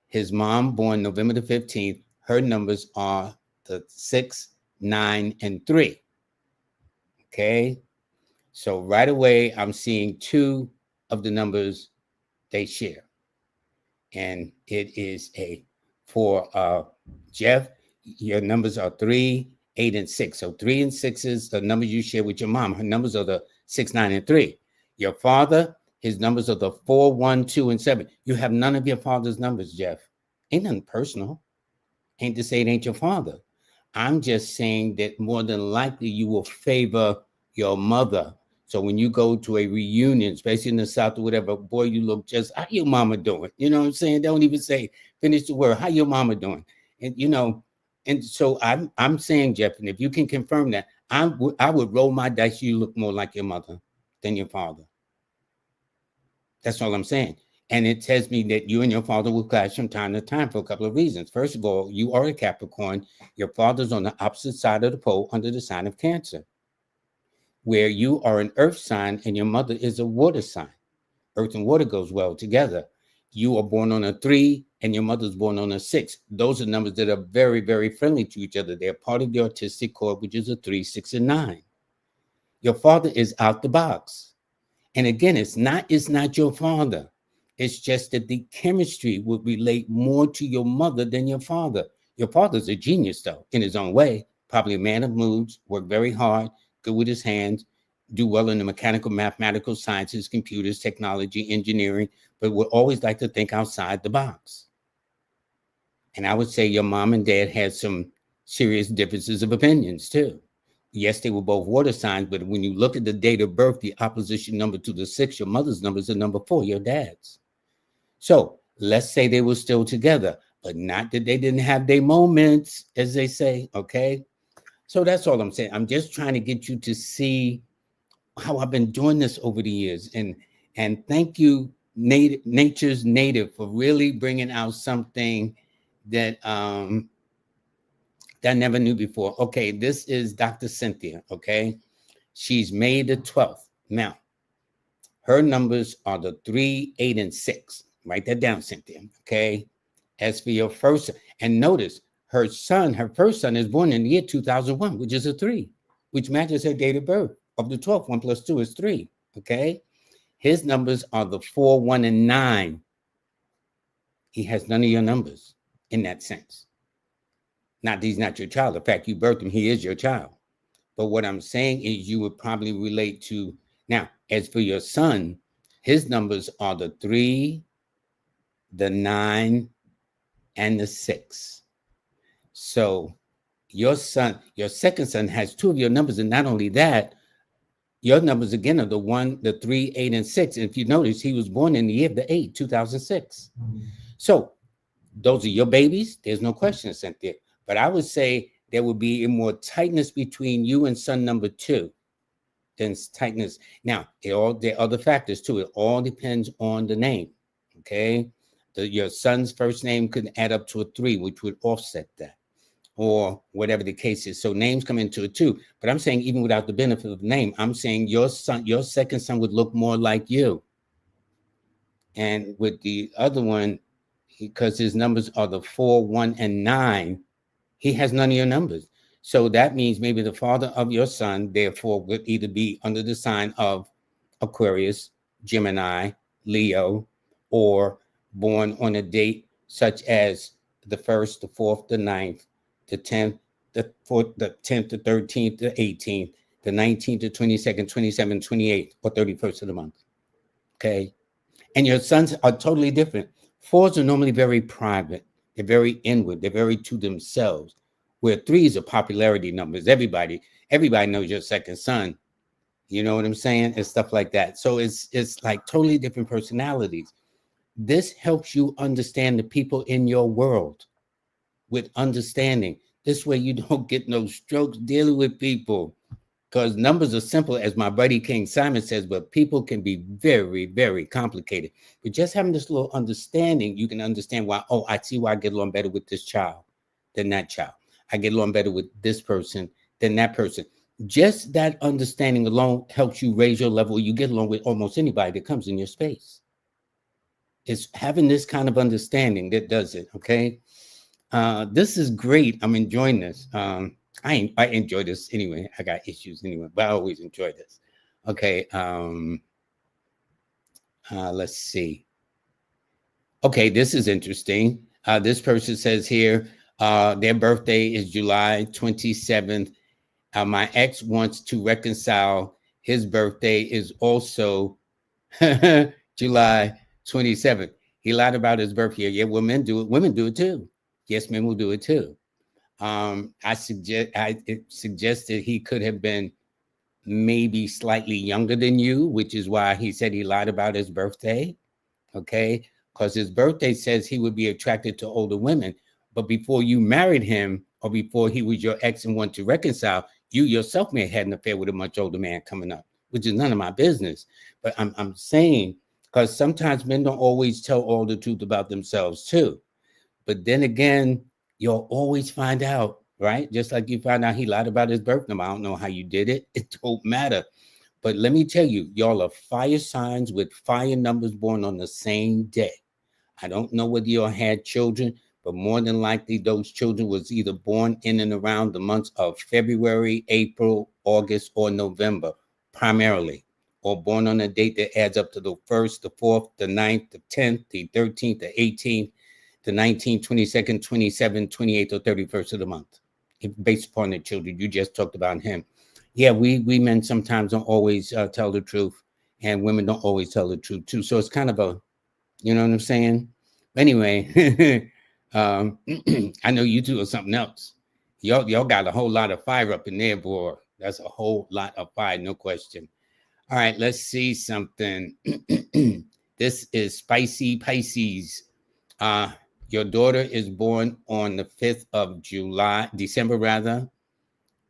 His mom, born November the 15th, her numbers are the 6, 9, and 3. Okay. So right away, I'm seeing 2 of the numbers they share. And it is for Jeff, your numbers are 3, 8, and 6. So 3 and 6 is the numbers you share with your mom. Her numbers are the 6, 9, and 3. Your father, his numbers are the 4, 1, 2, and 7. You have none of your father's numbers, Jeff. Ain't nothing personal. Ain't to say it ain't your father. I'm just saying that more than likely you will favor your mother. So when you go to a reunion, especially in the South or whatever, boy, you look just, how your mama doing? You know what I'm saying? Don't even say, finish the word. How your mama doing? And, and so I'm saying, Jeff, and if you can confirm that, I would roll my dice. You look more like your mother than your father. That's all I'm saying. And it tells me that you and your father will clash from time to time for a couple of reasons. First of all, you are a Capricorn. Your father's on the opposite side of the pole under the sign of Cancer, where you are an earth sign and your mother is a water sign. Earth and water goes well together. you are born on a 3 and your mother's born on a 6. Those are numbers that are very, very friendly to each other. They're part of the autistic core, which is a 3, 6, and 9. Your father is out the box. And again, it's not your father. It's just that the chemistry would relate more to your mother than your father. Your father's a genius, though, in his own way. Probably a man of moods, work very hard, good with his hands, do well in the mechanical, mathematical sciences, computers, technology, engineering, but would always like to think outside the box. And I would say your mom and dad had some serious differences of opinions, too. Yes, they were both water signs, but when you look at the date of birth, the opposition number to the 6, your mother's number is the number 4, your dad's. So let's say they were still together, but not that they didn't have their moments, as they say, okay? So that's all I'm saying. I'm just trying to get you to see how I've been doing this over the years. And thank you, Nature's Native, for really bringing out something that that I never knew before. Okay, this is Dr. Cynthia, okay? She's May the 12th. Now, her numbers are the 3, 8, and 6. Write that down, Cynthia, okay? As for your first, and notice her first son is born in the year 2001, which is a 3, which matches her date of birth. Of the 12th, 1 plus 2 is 3, okay? His numbers are the 4, 1, and 9. He has none of your numbers in that sense. Not that he's not your child. In fact, you birthed him, he is your child. But what I'm saying is you would probably relate to, now, as for your son, his numbers are the 3, the 9, and the 6. So your second son has 2 of your numbers. And not only that, your numbers again are the 1, the 3, 8, and 6. And if you notice, he was born in the year of the 8, 2006. So those are your babies. There's no question, Cynthia. But I would say there would be more tightness between you and son number 2 than tightness. Now, there are other factors too. It all depends on the name, okay? Your son's first name could add up to a 3, which would offset that, or whatever the case is. So names come into it too. But I'm saying even without the benefit of the name, I'm saying your second son would look more like you. And with the other one, because his numbers are the 4, 1, and 9, he has none of your numbers. So that means maybe the father of your son, therefore, would either be under the sign of Aquarius, Gemini, Leo, or born on a date such as the 1st, the 4th, the 9th, the 10th, the 4th, the 10th, the 13th, the 18th, the 19th, the 22nd, 27th, 28th, or 31st of the month. Okay. And your sons are totally different. 4s are normally very private. They're very inward. They're very to themselves. Where 3s are popularity numbers. Everybody knows your second son. You know what I'm saying? And stuff like that. So it's like totally different personalities. This helps you understand the people in your world with understanding. This way you don't get no strokes dealing with people. Because numbers are simple, as my buddy King Simon says, but people can be very, very complicated. But just having this little understanding, you can understand why, oh, I see why I get along better with this child than that child. I get along better with this person than that person. Just that understanding alone helps you raise your level. You get along with almost anybody that comes in your space. It's having this kind of understanding that does it, okay? This is great. I'm enjoying this. I enjoy this anyway. I got issues anyway, but I always enjoy this. Okay. Let's see. Okay, this is interesting. This person says here, their birthday is July 27th. My ex wants to reconcile. His birthday is also July 27th. He lied about his birthday. Yeah, women do it. Women do it too. Yes, men will do it too. It suggested he could have been maybe slightly younger than you, which is why he said he lied about his birthday. Okay, because his birthday says he would be attracted to older women, but before you married him or before he was your ex and wanted to reconcile, you yourself may have had an affair with a much older man coming up, which is none of my business. But I'm saying, because sometimes men don't always tell all the truth about themselves too. But then again, you'll always find out, right? Just like you found out he lied about his birth number. I don't know how you did it. It don't matter. But let me tell you, y'all are fire signs with fire numbers born on the same day. I don't know whether you all had children, but more than likely those children was either born in and around the months of February, April, August, or November, primarily, or born on a date that adds up to the 1st, the 4th, the 9th, the 10th, the 13th, the 18th, the 19th, 22nd, 27th, 28th, or 31st of the month, based upon the children. You just talked about him. Yeah, we men sometimes don't always tell the truth, and women don't always tell the truth too. So it's kind of a, you know what I'm saying? Anyway, I know you two are something else. Y'all got a whole lot of fire up in there, boy. That's a whole lot of fire, no question. All right, let's see something. This is Spicy Pisces. Uh, your daughter is born on the 5th of December rather.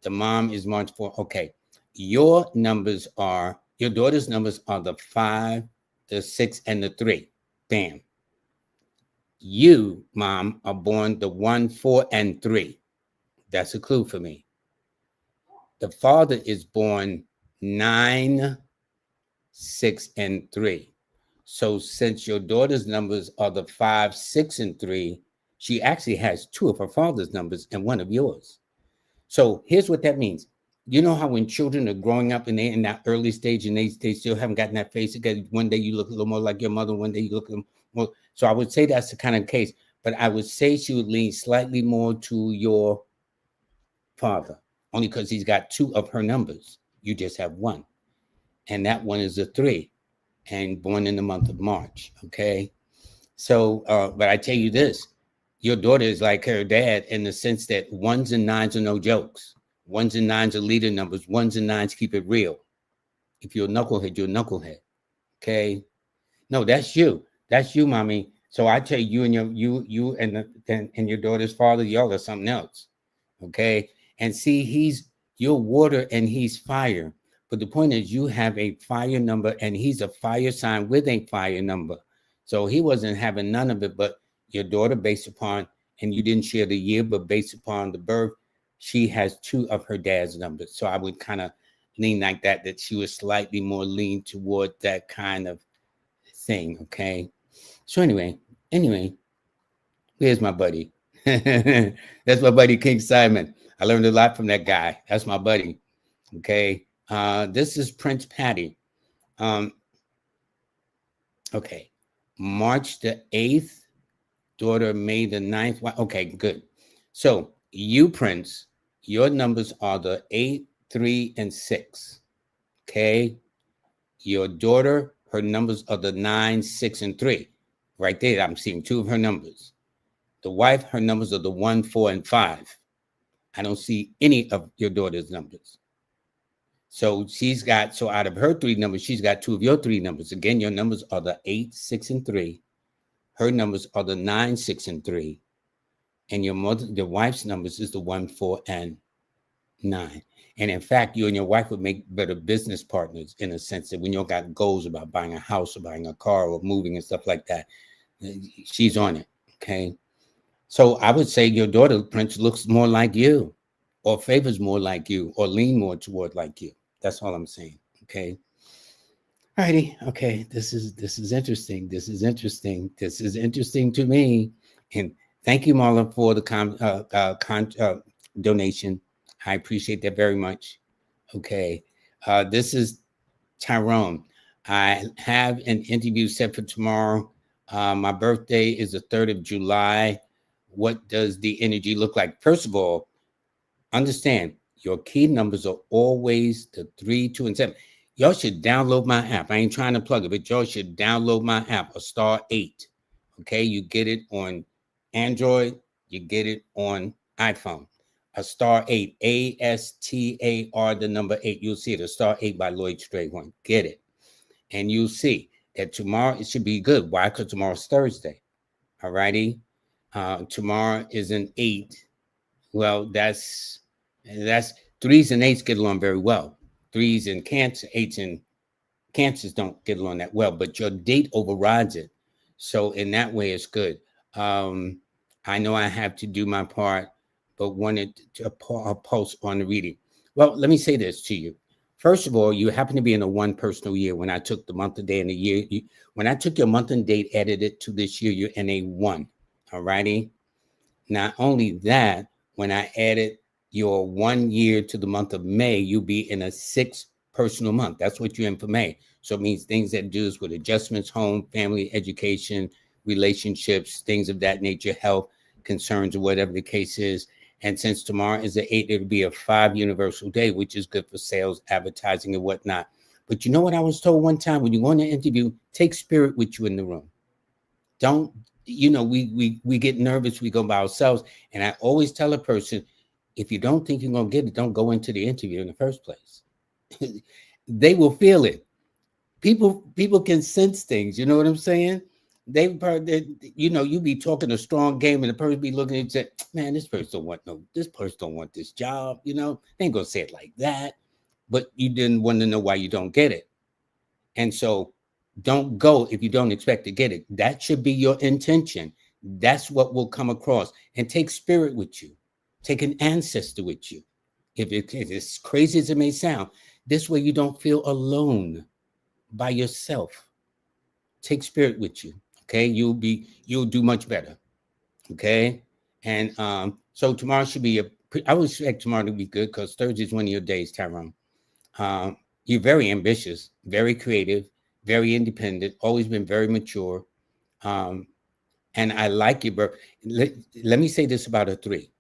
The mom is March 4th. Okay. Your daughter's numbers are the 5, the 6, and the 3. Bam. You, mom, are born the 1, 4, and 3. That's a clue for me. The father is born 9, 6, and 3. So since your daughter's numbers are the 5, 6, and 3, she actually has 2 of her father's numbers and 1 of yours. So here's what that means. You know how when children are growing up and they're in that early stage and they still haven't gotten that face again. One day you look a little more like your mother, one day you look a little more. So I would say that's the kind of case. But I would say she would lean slightly more to your father, only because he's got 2 of her numbers. You just have 1. And that one is a 3 and born in the month of March. Okay. So, but I tell you this, your daughter is like her dad in the sense that 1s and 9s are no jokes. 1s and 9s are leader numbers. 1s and 9s keep it real. If you're a knucklehead, you're a knucklehead. Okay. No, that's you. That's you, mommy. So I tell you, you and your daughter's father, y'all are something else. Okay. And see, you're water and he's fire. But the point is, you have a fire number and he's a fire sign with a fire number. So he wasn't having none of it, but your daughter, based upon, and you didn't share the year, but based upon the birth, she has 2 of her dad's numbers. So I would kind of lean like that she was slightly more lean toward that kind of thing. Okay. So anyway, here's my buddy. That's my buddy, King Simon. I learned a lot from that guy. That's my buddy. Okay. This is Prince Patty. Okay. March the 8th, daughter May the 9th. Okay, good. So you, Prince, your numbers are the 8, 3, and 6. Okay. Your daughter, her numbers are the 9, 6, and 3. Right there, I'm seeing 2 of her numbers. The wife, her numbers are the 1, 4, and 5. I don't see any of your daughter's numbers. So so out of her 3 numbers, she's got 2 of your 3 numbers. Again, your numbers are the 8, 6, and 3. Her numbers are the 9, 6, and 3. And your wife's numbers is the 1, 4, and 9. And in fact, you and your wife would make better business partners in a sense that when you got goals about buying a house or buying a car or moving and stuff like that, she's on it. Okay. So I would say your daughter, Prince, looks more like you or favors more like you or lean more toward like you. That's all I'm saying. Okay. All righty. Okay. This is interesting. This is interesting. This is interesting to me. And thank you, Marla, for the donation. I appreciate that very much. Okay. This is Tyrone. I have an interview set for tomorrow. My birthday is the 3rd of July. What does the energy look like? First of all, understand your key numbers are always the 3, 2, and 7. Y'all should download my app. I ain't trying to plug it, but y'all should download my app, a star 8. Okay, you get it on Android, you get it on iPhone. A star 8, ASTAR, the number 8. You'll see it, a star 8 by Lloyd Strayhorn. Get it. And you'll see that tomorrow it should be good. Why? Because tomorrow's Thursday. All righty. Tomorrow is an 8. Well, that's 3s and 8s get along very well. 3s and Cancer, 8s and Cancers don't get along that well, but your date overrides it. So in that way, it's good. I know I have to do my part, but wanted to post on the reading. Well, let me say this to you. First of all, you happen to be in a one personal year. When I took the month, and day, and the year, when I took your month and date, added it to this year, you're in a one. All righty. Not only that, when I added your 1 year to the month of May, you'll be in a 6 personal month. That's what you're in for May. So it means things that do with adjustments, home, family, education, relationships, things of that nature, health concerns, or whatever the case is. And since tomorrow is the 8th, it'll be a 5 universal day, which is good for sales, advertising, and whatnot. But you know what I was told one time? When you go on an interview, take spirit with you in the room. Don't, we get nervous, we go by ourselves. And I always tell a person, if you don't think you're going to get it, don't go into the interview in the first place. They will feel it. People can sense things. You know what I'm saying? You be talking a strong game, and the person be looking at you and say, man, this person don't want this job. They ain't gonna say it like that. But you didn't want to know why you don't get it. And so don't go if you don't expect to get it. That should be your intention. That's what will come across. And take spirit with you. Take an ancestor with you. If it's as crazy as it may sound, this way you don't feel alone by yourself. Take spirit with you. Okay, you'll do much better. Okay, and so tomorrow should be I would expect tomorrow to be good because Thursday is one of your days, Tyrone. You're very ambitious, very creative, very independent, always been very mature, and I like your birth. Let me say this about a 3.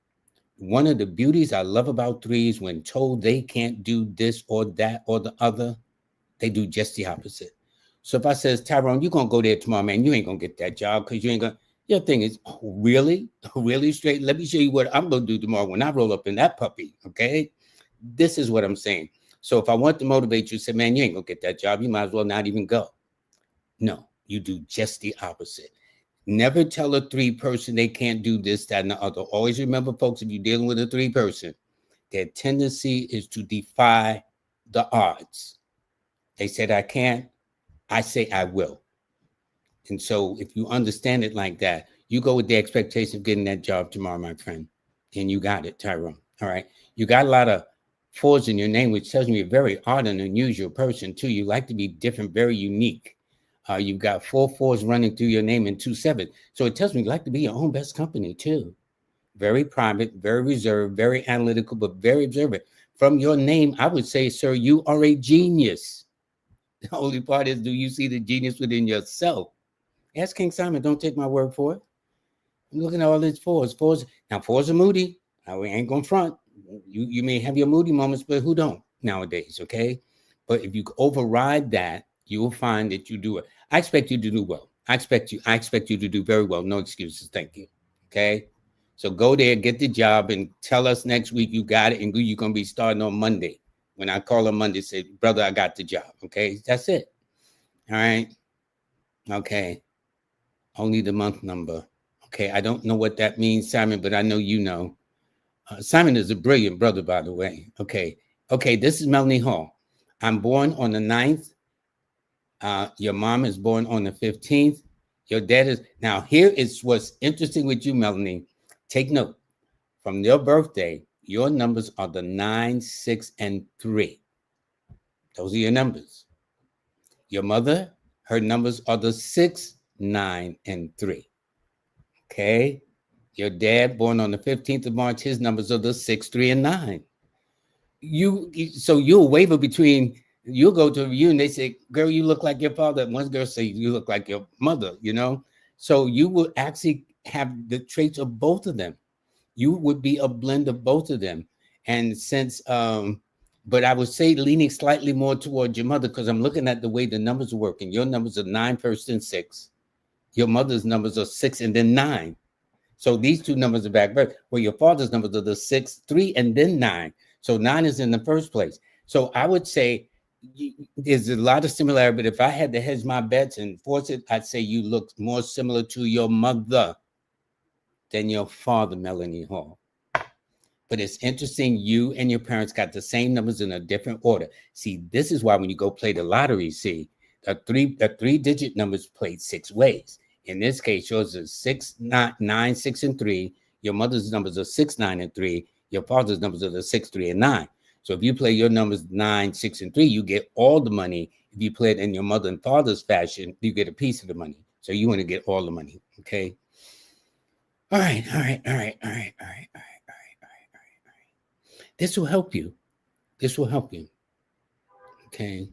One of the beauties I love about 3s, when told they can't do this or that or the other, they do just the opposite. So if I says, Tyrone, you're going to go there tomorrow, man, you ain't going to get that job because you ain't going to. Your thing is, oh, really? Really straight? Let me show you what I'm going to do tomorrow when I roll up in that puppy, okay? This is what I'm saying. So if I want to motivate you, say, man, you ain't going to get that job. You might as well not even go. No, you do just the opposite. Never tell a 3 person they can't do this, that, and the other. Always remember, folks, if you're dealing with a 3 person, their tendency is to defy the odds. They said, I can't. I say I will. And so if you understand it like that, you go with the expectation of getting that job tomorrow, my friend. And you got it, Tyrone. All right. You got a lot of 4s in your name, which tells me you're a very odd and unusual person, too. You like to be different, very unique. You've got 4 4s running through your name and 2 7s. So it tells me you like to be your own best company, too. Very private, very reserved, very analytical, but very observant. From your name, I would say, sir, you are a genius. The only part is, do you see the genius within yourself? Ask King Simon. Don't take my word for it. I'm looking at all these 4s. 4s. Now, 4s are moody. We ain't going to front. You may have your moody moments, but who don't nowadays, okay? But if you override that, you will find that you do it. I expect you to do well. I expect you to do very well. No excuses. Thank you. Okay? So go there, get the job, and tell us next week you got it, and you're going to be starting on Monday. When I call on Monday, say, brother, I got the job. Okay? That's it. All right? Okay. Only the month number. Okay. I don't know what that means, Simon, but I know you know. Simon is a brilliant brother, by the way. Okay. Okay. This is Melanie Hall. I'm born on the 9th. Your mom is born on the 15th. Your dad is. Now, here is what's interesting with you, Melanie. Take note. From your birthday, your numbers are the 9, 6, and 3. Those are your numbers. Your mother, her numbers are the 6, 9, and 3. Okay. Your dad, born on the 15th of March, his numbers are the 6, 3, and 9. So you'll waver between, you'll go to a review and they say, girl, you look like your father. One girl say, you look like your mother, So you will actually have the traits of both of them. You would be a blend of both of them. And since, but I would say leaning slightly more towards your mother, because I'm looking at the way the numbers are working. Your numbers are 9 first and 6. Your mother's numbers are 6 and then 9. So these 2 numbers are back birth. Well, your father's numbers are the 6, 3, and then 9. So 9 is in the first place. So I would say there's a lot of similarity, but if I had to hedge my bets and force it, I'd say you look more similar to your mother than your father, Melanie Hall. But it's interesting, you and your parents got the same numbers in a different order. See, this is why when you go play the lottery, see, the 3-digit numbers played 6 ways. In this case, yours is 6, 9, 6, and 3. Your mother's numbers are 6, 9, and 3. Your father's numbers are the 6, 3, and 9. So if you play your numbers 9, 6, and 3, you get all the money. If you play it in your mother and father's fashion, you get a piece of the money. So you want to get all the money. Okay. All right. This will help you. This will help you. Okay.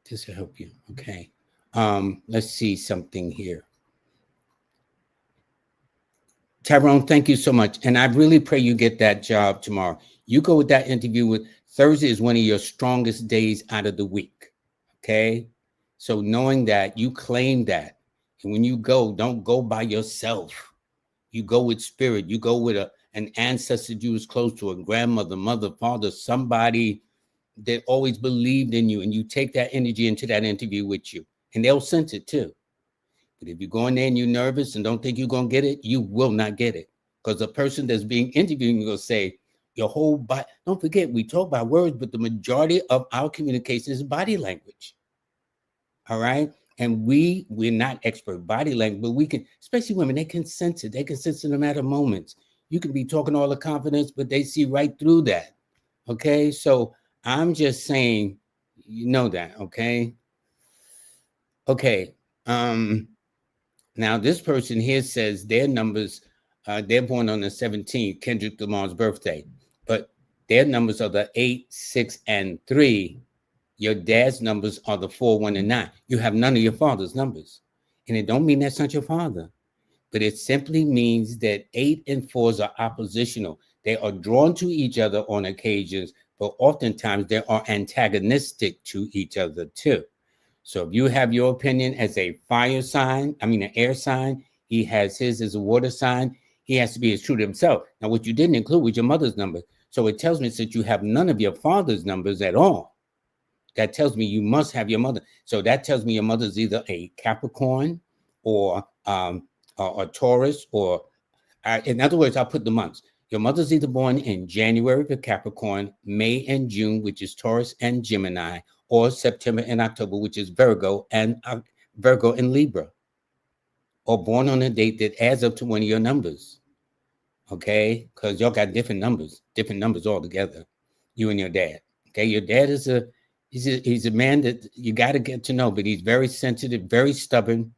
This will help you. Okay. Let's see something here. Tyrone, thank you so much. And I really pray you get that job tomorrow. You go with that interview with Thursday is one of your strongest days out of the week. Okay. So knowing that, you claim that. And when you go, don't go by yourself. You go with spirit. You go with an ancestor you was close to, a grandmother, mother, father, somebody that always believed in you. And you take that energy into that interview with you. And they'll sense it too. But if you go in there and you're nervous and don't think you're going to get it, you will not get it. Because the person that's being interviewed, you're going to say, your whole body. Don't forget, we talk about words, but the majority of our communication is body language. All right. And we're not expert body language, but we can, especially women, they can sense it. They can sense it no matter moments. You can be talking all the confidence, but they see right through that. Okay. So I'm just saying, you know that. Okay. Okay. Now, this person here says their numbers, they're born on the 17th, Kendrick Lamar's birthday, but their numbers are the 8, 6, and 3. Your dad's numbers are the 4, 1, and 9. You have none of your father's numbers. And it don't mean that's not your father, but it simply means that 8 and 4s are oppositional. They are drawn to each other on occasions, but oftentimes they are antagonistic to each other too. So if you have your opinion as a fire sign, an air sign, he has his as a water sign, he has to be as true to himself. Now, what you didn't include was your mother's number. So it tells me that you have none of your father's numbers at all. That tells me you must have your mother. So that tells me your mother's either a Capricorn or a Taurus, or in other words, I'll put the months. Your mother's either born in January for Capricorn, May and June, which is Taurus and Gemini, or September and October, which is Virgo and Libra, or born on a date that adds up to one of your numbers. Okay, because y'all got different numbers altogether, you and your dad. Okay, your dad is he's a man that you got to get to know, but he's very sensitive, very stubborn,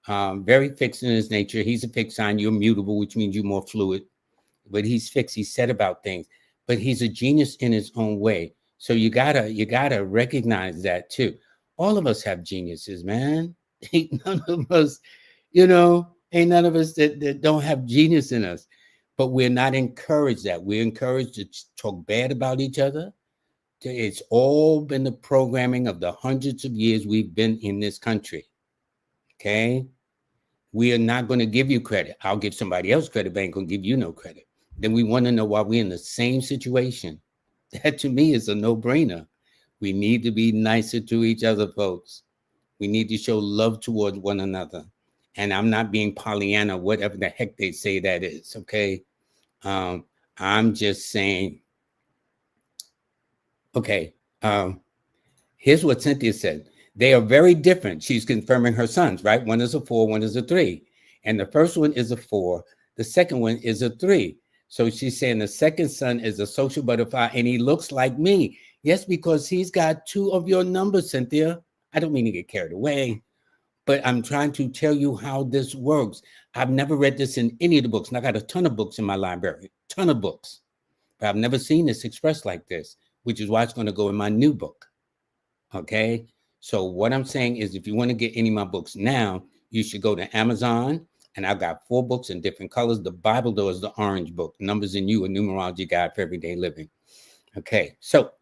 very fixed in his nature. He's a fixed sign. You're mutable, which means you're more fluid, but he's fixed. He's set about things, but he's a genius in his own way. So you gotta recognize that too. All of us have geniuses, man. Ain't none of us, ain't none of us that don't have genius in us. But we're not encouraged that. We're encouraged to talk bad about each other. It's all been the programming of the hundreds of years we've been in this country. Okay? We are not going to give you credit. I'll give somebody else credit, but I ain't going to give you no credit. Then we want to know why we're in the same situation. That to me is a no-brainer. We need to be nicer to each other, folks. We need to show love towards one another. And I'm not being Pollyanna, whatever the heck they say that is, okay? I'm just saying, okay, here's what Cynthia said. They are very different. She's confirming her sons, right? One is a 4, one is a 3. And the first one is a 4. The second one is a 3. So she's saying the second son is a social butterfly and he looks like me. Yes, because he's got 2 of your numbers, Cynthia. I don't mean to get carried away, but I'm trying to tell you how this works. I've never read this in any of the books, and I got a ton of books in my library, ton of books, but I've never seen this expressed like this, which is why it's going to go in my new book. Okay. So what I'm saying is if you want to get any of my books now, you should go to Amazon. And I've got 4 books in different colors. The Bible, though, is the orange book. Numbers in You, a Numerology Guide for Everyday Living. Okay, so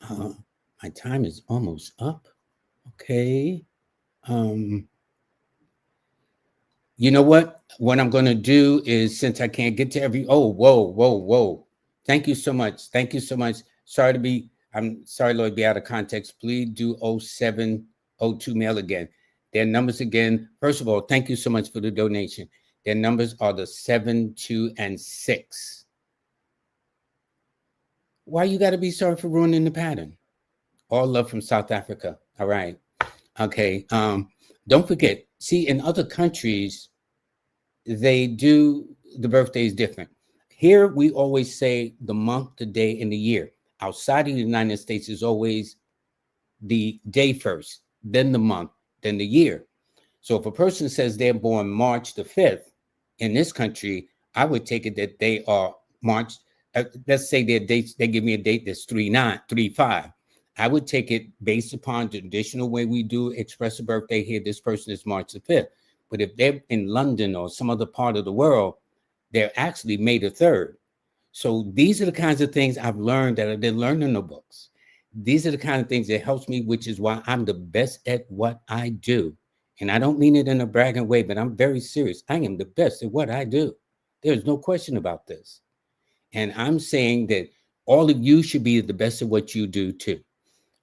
my time is almost up. Okay. You know what? What I'm going to do is, since I can't get to whoa. Thank you so much. I'm sorry, Lloyd, be out of context. Please do 0702 mail again. Their numbers again. First of all, thank you so much for the donation. Their numbers are the 7, 2, and 6. Why you got to be sorry for ruining the pattern? All love from South Africa. All right. Okay. Don't forget. See, in other countries, they do the birthdays different. Here we always say the month, the day, and the year. Outside of the United States is always the day first, then the month, then the year. So if a person says they're born March the 5th in this country, I would take it that they are March. Let's say their dates, they give me a date that's 3/9, 3/5. I would take it based upon the traditional way we do express a birthday here. This person is March the 5th. But if they're in London or some other part of the world, they're actually May the 3rd. So these are the kinds of things I've learned that I didn't learn in the books. These are the kind of things that helps me, which is why I'm the best at what I do. And I don't mean it in a bragging way, but I'm very serious. I am the best at what I do. There's no question about this. And I'm saying that all of you should be the best at what you do too.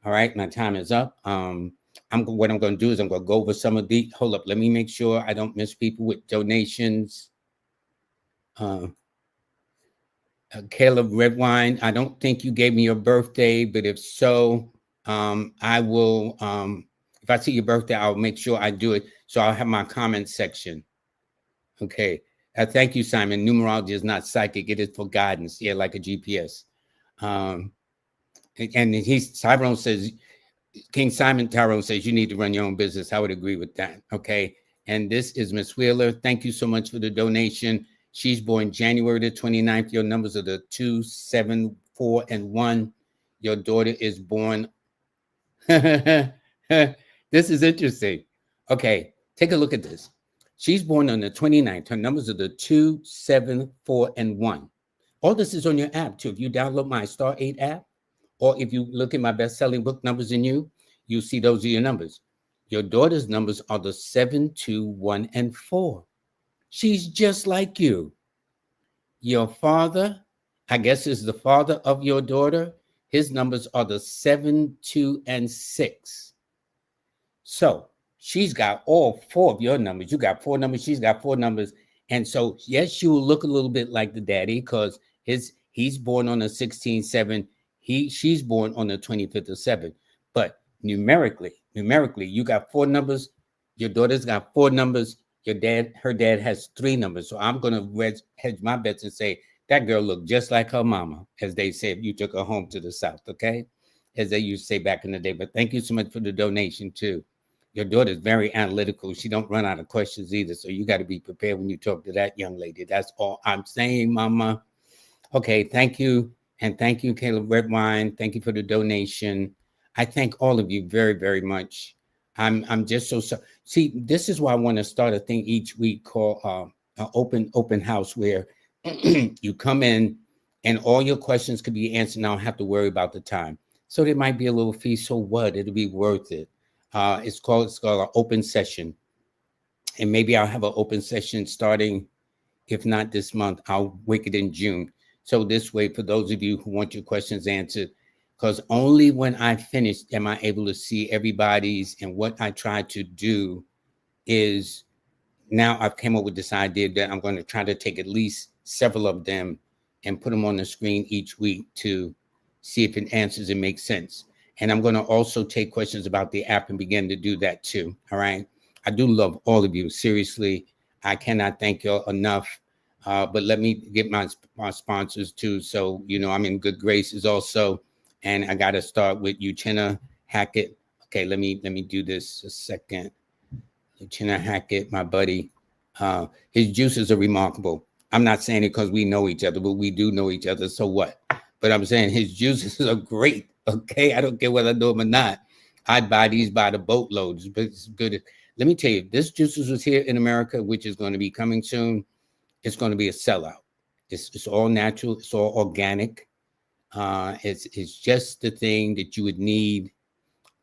All right, my time is up. What I'm going to do is I'm going to go over some of the. Hold up, let me make sure I don't miss people with donations. Caleb Redwine, I don't think you gave me your birthday, but if so, I will. If I see your birthday, I'll make sure I do it. So I'll have my comment section. Okay. Thank you, Simon. Numerology is not psychic; it is for guidance. Yeah, like a GPS. And Tyrone says, King Simon Tyrone says you need to run your own business. I would agree with that. Okay. And this is Miss Wheeler. Thank you so much for the donation. She's born January the 29th. Your numbers are the 2, 7, 4, and 1. Your daughter is born. This is interesting. Okay, take a look at this. She's born on the 29th. Her numbers are the 2, 7, 4, and 1. All this is on your app, too. If you download my Star 8 app, or if you look at my best-selling book, Numbers in You, you see those are your numbers. Your daughter's numbers are the 7, 2, 1, and 4. She's just like you. Your father, I guess, is the father of your daughter. His numbers are the 7, 2, and 6. So she's got all 4 of your numbers. You got 4 numbers. She's got 4 numbers. And so, yes, she will look a little bit like the daddy because he's born on the 16/7. She's born on the 25th of 7. But numerically, you got 4 numbers. Your daughter's got 4 numbers. Her dad has 3 numbers. So I'm going to hedge my bets and say that girl looked just like her mama, as they say if you took her home to the South, okay? As they used to say back in the day. But thank you so much for the donation, too. Your daughter's very analytical. She don't run out of questions either. So you got to be prepared when you talk to that young lady. That's all I'm saying, mama. Okay, thank you. And thank you, Caleb Redwine. Thank you for the donation. I thank all of you very, very much. I'm just so sorry. See, this is why I want to start a thing each week called an open house where you come in and all your questions could be answered. And I don't have to worry about the time. So there might be a little fee. So what? It'll be worth it. It's called an open session. And maybe I'll have an open session starting, if not this month, I'll make it in June. So this way, for those of you who want your questions answered, because only when I finish am I able to see everybody's. And what I try to do is now I've came up with this idea that I'm going to try to take at least several of them and put them on the screen each week to see if it answers and makes sense. And I'm going to also take questions about the app and begin to do that too. All right. I do love all of you. Seriously, I cannot thank you enough. But let me get my sponsors too. So, I'm in good graces also. And I got to start with Uchenna Hackett. Okay, let me do this a second. Uchenna Hackett, my buddy. His juices are remarkable. I'm not saying it because we know each other, but we do know each other. So what? But I'm saying his juices are great. Okay, I don't care whether I know them or not. I'd buy these by the boatloads, but it's good. Let me tell you, this juices was here in America, which is going to be coming soon. It's going to be a sellout. It's all natural. It's all organic. It's just the thing that you would need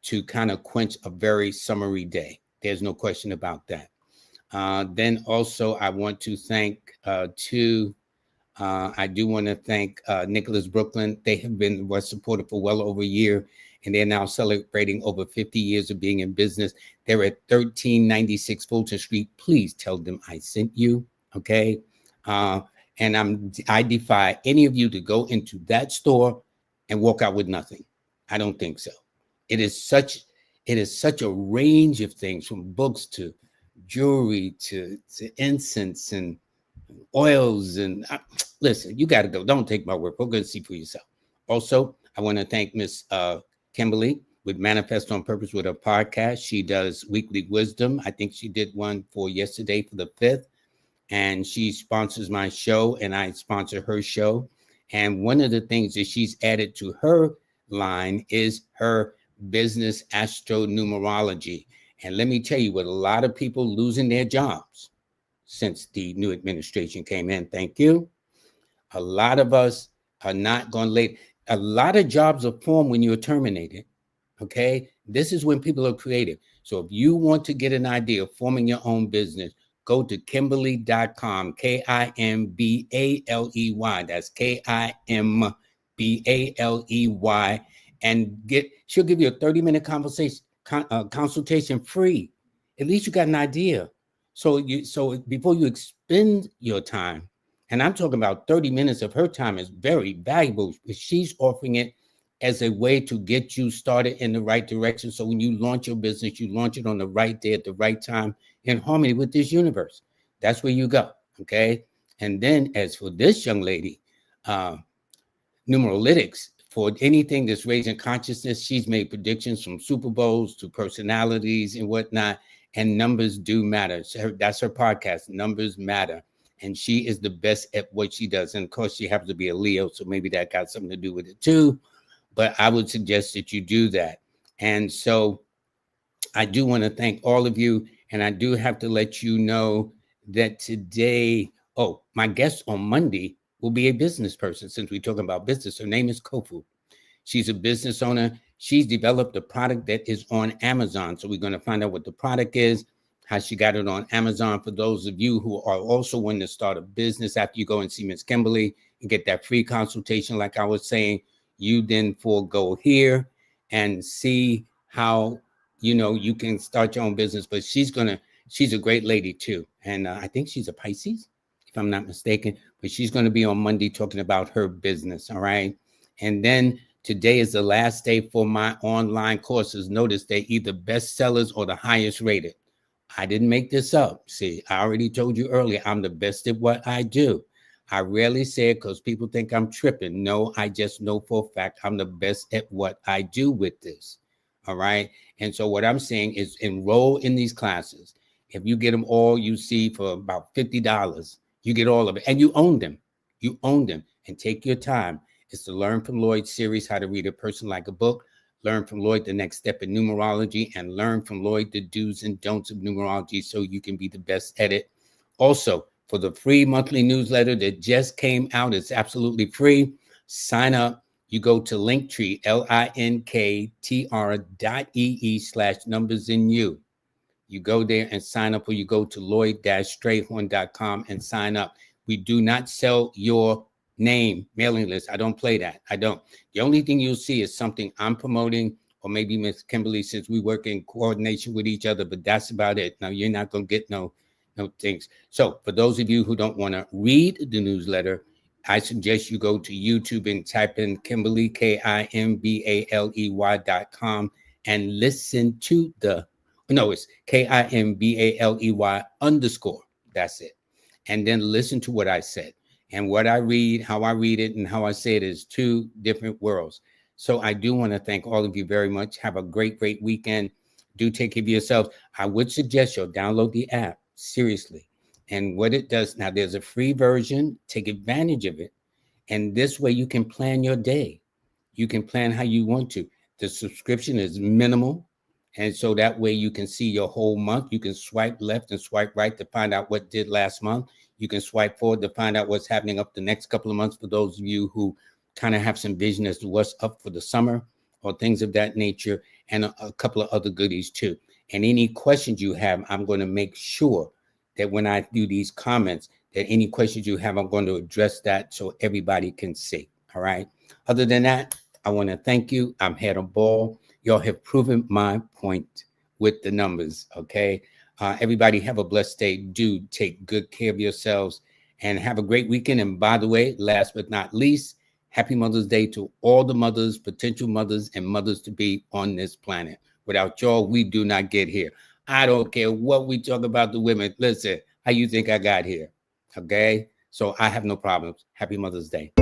to kind of quench a very summery day. There's no question about that. Then also I want to thank I do want to thank Nicholas Brooklyn. They have been supported for well over a year, and they're now celebrating over 50 years of being in business. They're at 1396 Fulton Street. Please tell them I sent you, okay? And I defy any of you to go into that store and walk out with nothing. I don't think so. It is such a range of things, from books to jewelry to incense and oils, and Listen, you got to go. Don't take my word. Go and see for yourself. Also, I want to thank Miss Kimberly with Manifest on Purpose with her podcast. She does weekly wisdom. I think she did one for yesterday for the 5th. And she sponsors my show, and I sponsor her show. And one of the things that she's added to her line is her business astro numerology. And let me tell you, with a lot of people losing their jobs since the new administration came in, thank you. A lot of us are not going late. A lot of jobs are formed when you're terminated. Okay. This is when people are creative. So if you want to get an idea of forming your own business, go to Kimberly.com, Kimbaley. That's Kimbaley. And she'll give you a 30-minute consultation free. At least you got an idea. So before you expend your time, and I'm talking about 30 minutes of her time is very valuable, because she's offering it as a way to get you started in the right direction. So when you launch your business, you launch it on the right day at the right time in harmony with this universe. That's where you go. Okay. And then as for this young lady, Numerologics, for anything that's raising consciousness, she's made predictions from Super Bowls to personalities and whatnot. And numbers do matter. So that's her podcast, Numbers Matter. And she is the best at what she does. And of course, she happens to be a Leo, so maybe that got something to do with it too. But I would suggest that you do that. And so I do want to thank all of you. And I do have to let you know that today, my guest on Monday will be a business person, since we're talking about business. Her name is Kofu. She's a business owner. She's developed a product that is on Amazon. So we're going to find out what the product is, how she got it on Amazon. For those of you who are also wanting to start a business, after you go and see Miss Kimberly and get that free consultation, like I was saying, you then forego here and see how, you can start your own business. But she's a great lady too. And I think she's a Pisces, if I'm not mistaken, but she's going to be on Monday talking about her business. All right. And then today is the last day for my online courses. Notice they're either bestsellers or the highest rated. I didn't make this up. See, I already told you earlier, I'm the best at what I do. I rarely say it because people think I'm tripping. No, I just know for a fact I'm the best at what I do with this. All right. And so what I'm saying is enroll in these classes. If you get them all, you see, for about $50, you get all of it and you own them. You own them, and take your time. It's the Learn from Lloyd series, how to read a person like a book. Learn from Lloyd the next step in numerology, and learn from Lloyd the do's and don'ts of numerology so you can be the best at it. Also, for the free monthly newsletter that just came out, it's absolutely free. Sign up. You go to Linktree, linktr.ee/numbersinyu. You go there and sign up, or you go to Lloyd-Strayhorn.com and sign up. We do not sell your name mailing list. I don't play that. I don't. The only thing you'll see is something I'm promoting, or maybe Miss Kimberly, since we work in coordination with each other, but that's about it. Now, you're not going to get no things. So for those of you who don't want to read the newsletter, I suggest you go to YouTube and type in Kimberly, KIMBALEY.com, and listen to it's KIMBALEY_. That's it. And then listen to what I said. And what I read, how I read it, and how I say it is two different worlds. So I do want to thank all of you very much. Have a great, great weekend. Do take care of yourselves. I would suggest you'll download the app, seriously. And what it does, now there's a free version. Take advantage of it. And this way you can plan your day. You can plan how you want to. The subscription is minimal. And so that way you can see your whole month. You can swipe left and swipe right to find out what did last month. You can swipe forward to find out what's happening up the next couple of months, for those of you who kind of have some vision as to what's up for the summer or things of that nature, and a couple of other goodies too. And any questions you have, I'm going to make sure that when I do these comments, that any questions you have, I'm going to address that so everybody can see. All right. Other than that, I want to thank you. I'm had a ball. Y'all have proven my point with the numbers. Okay. Everybody have a blessed day. Do take good care of yourselves and have a great weekend. And by the way, last but not least, happy Mother's Day to all the mothers, potential mothers, and mothers to be on this planet. Without y'all, we do not get here. I don't care what we talk about the women. Listen, how you think I got here? Okay. So I have no problems. Happy Mother's Day.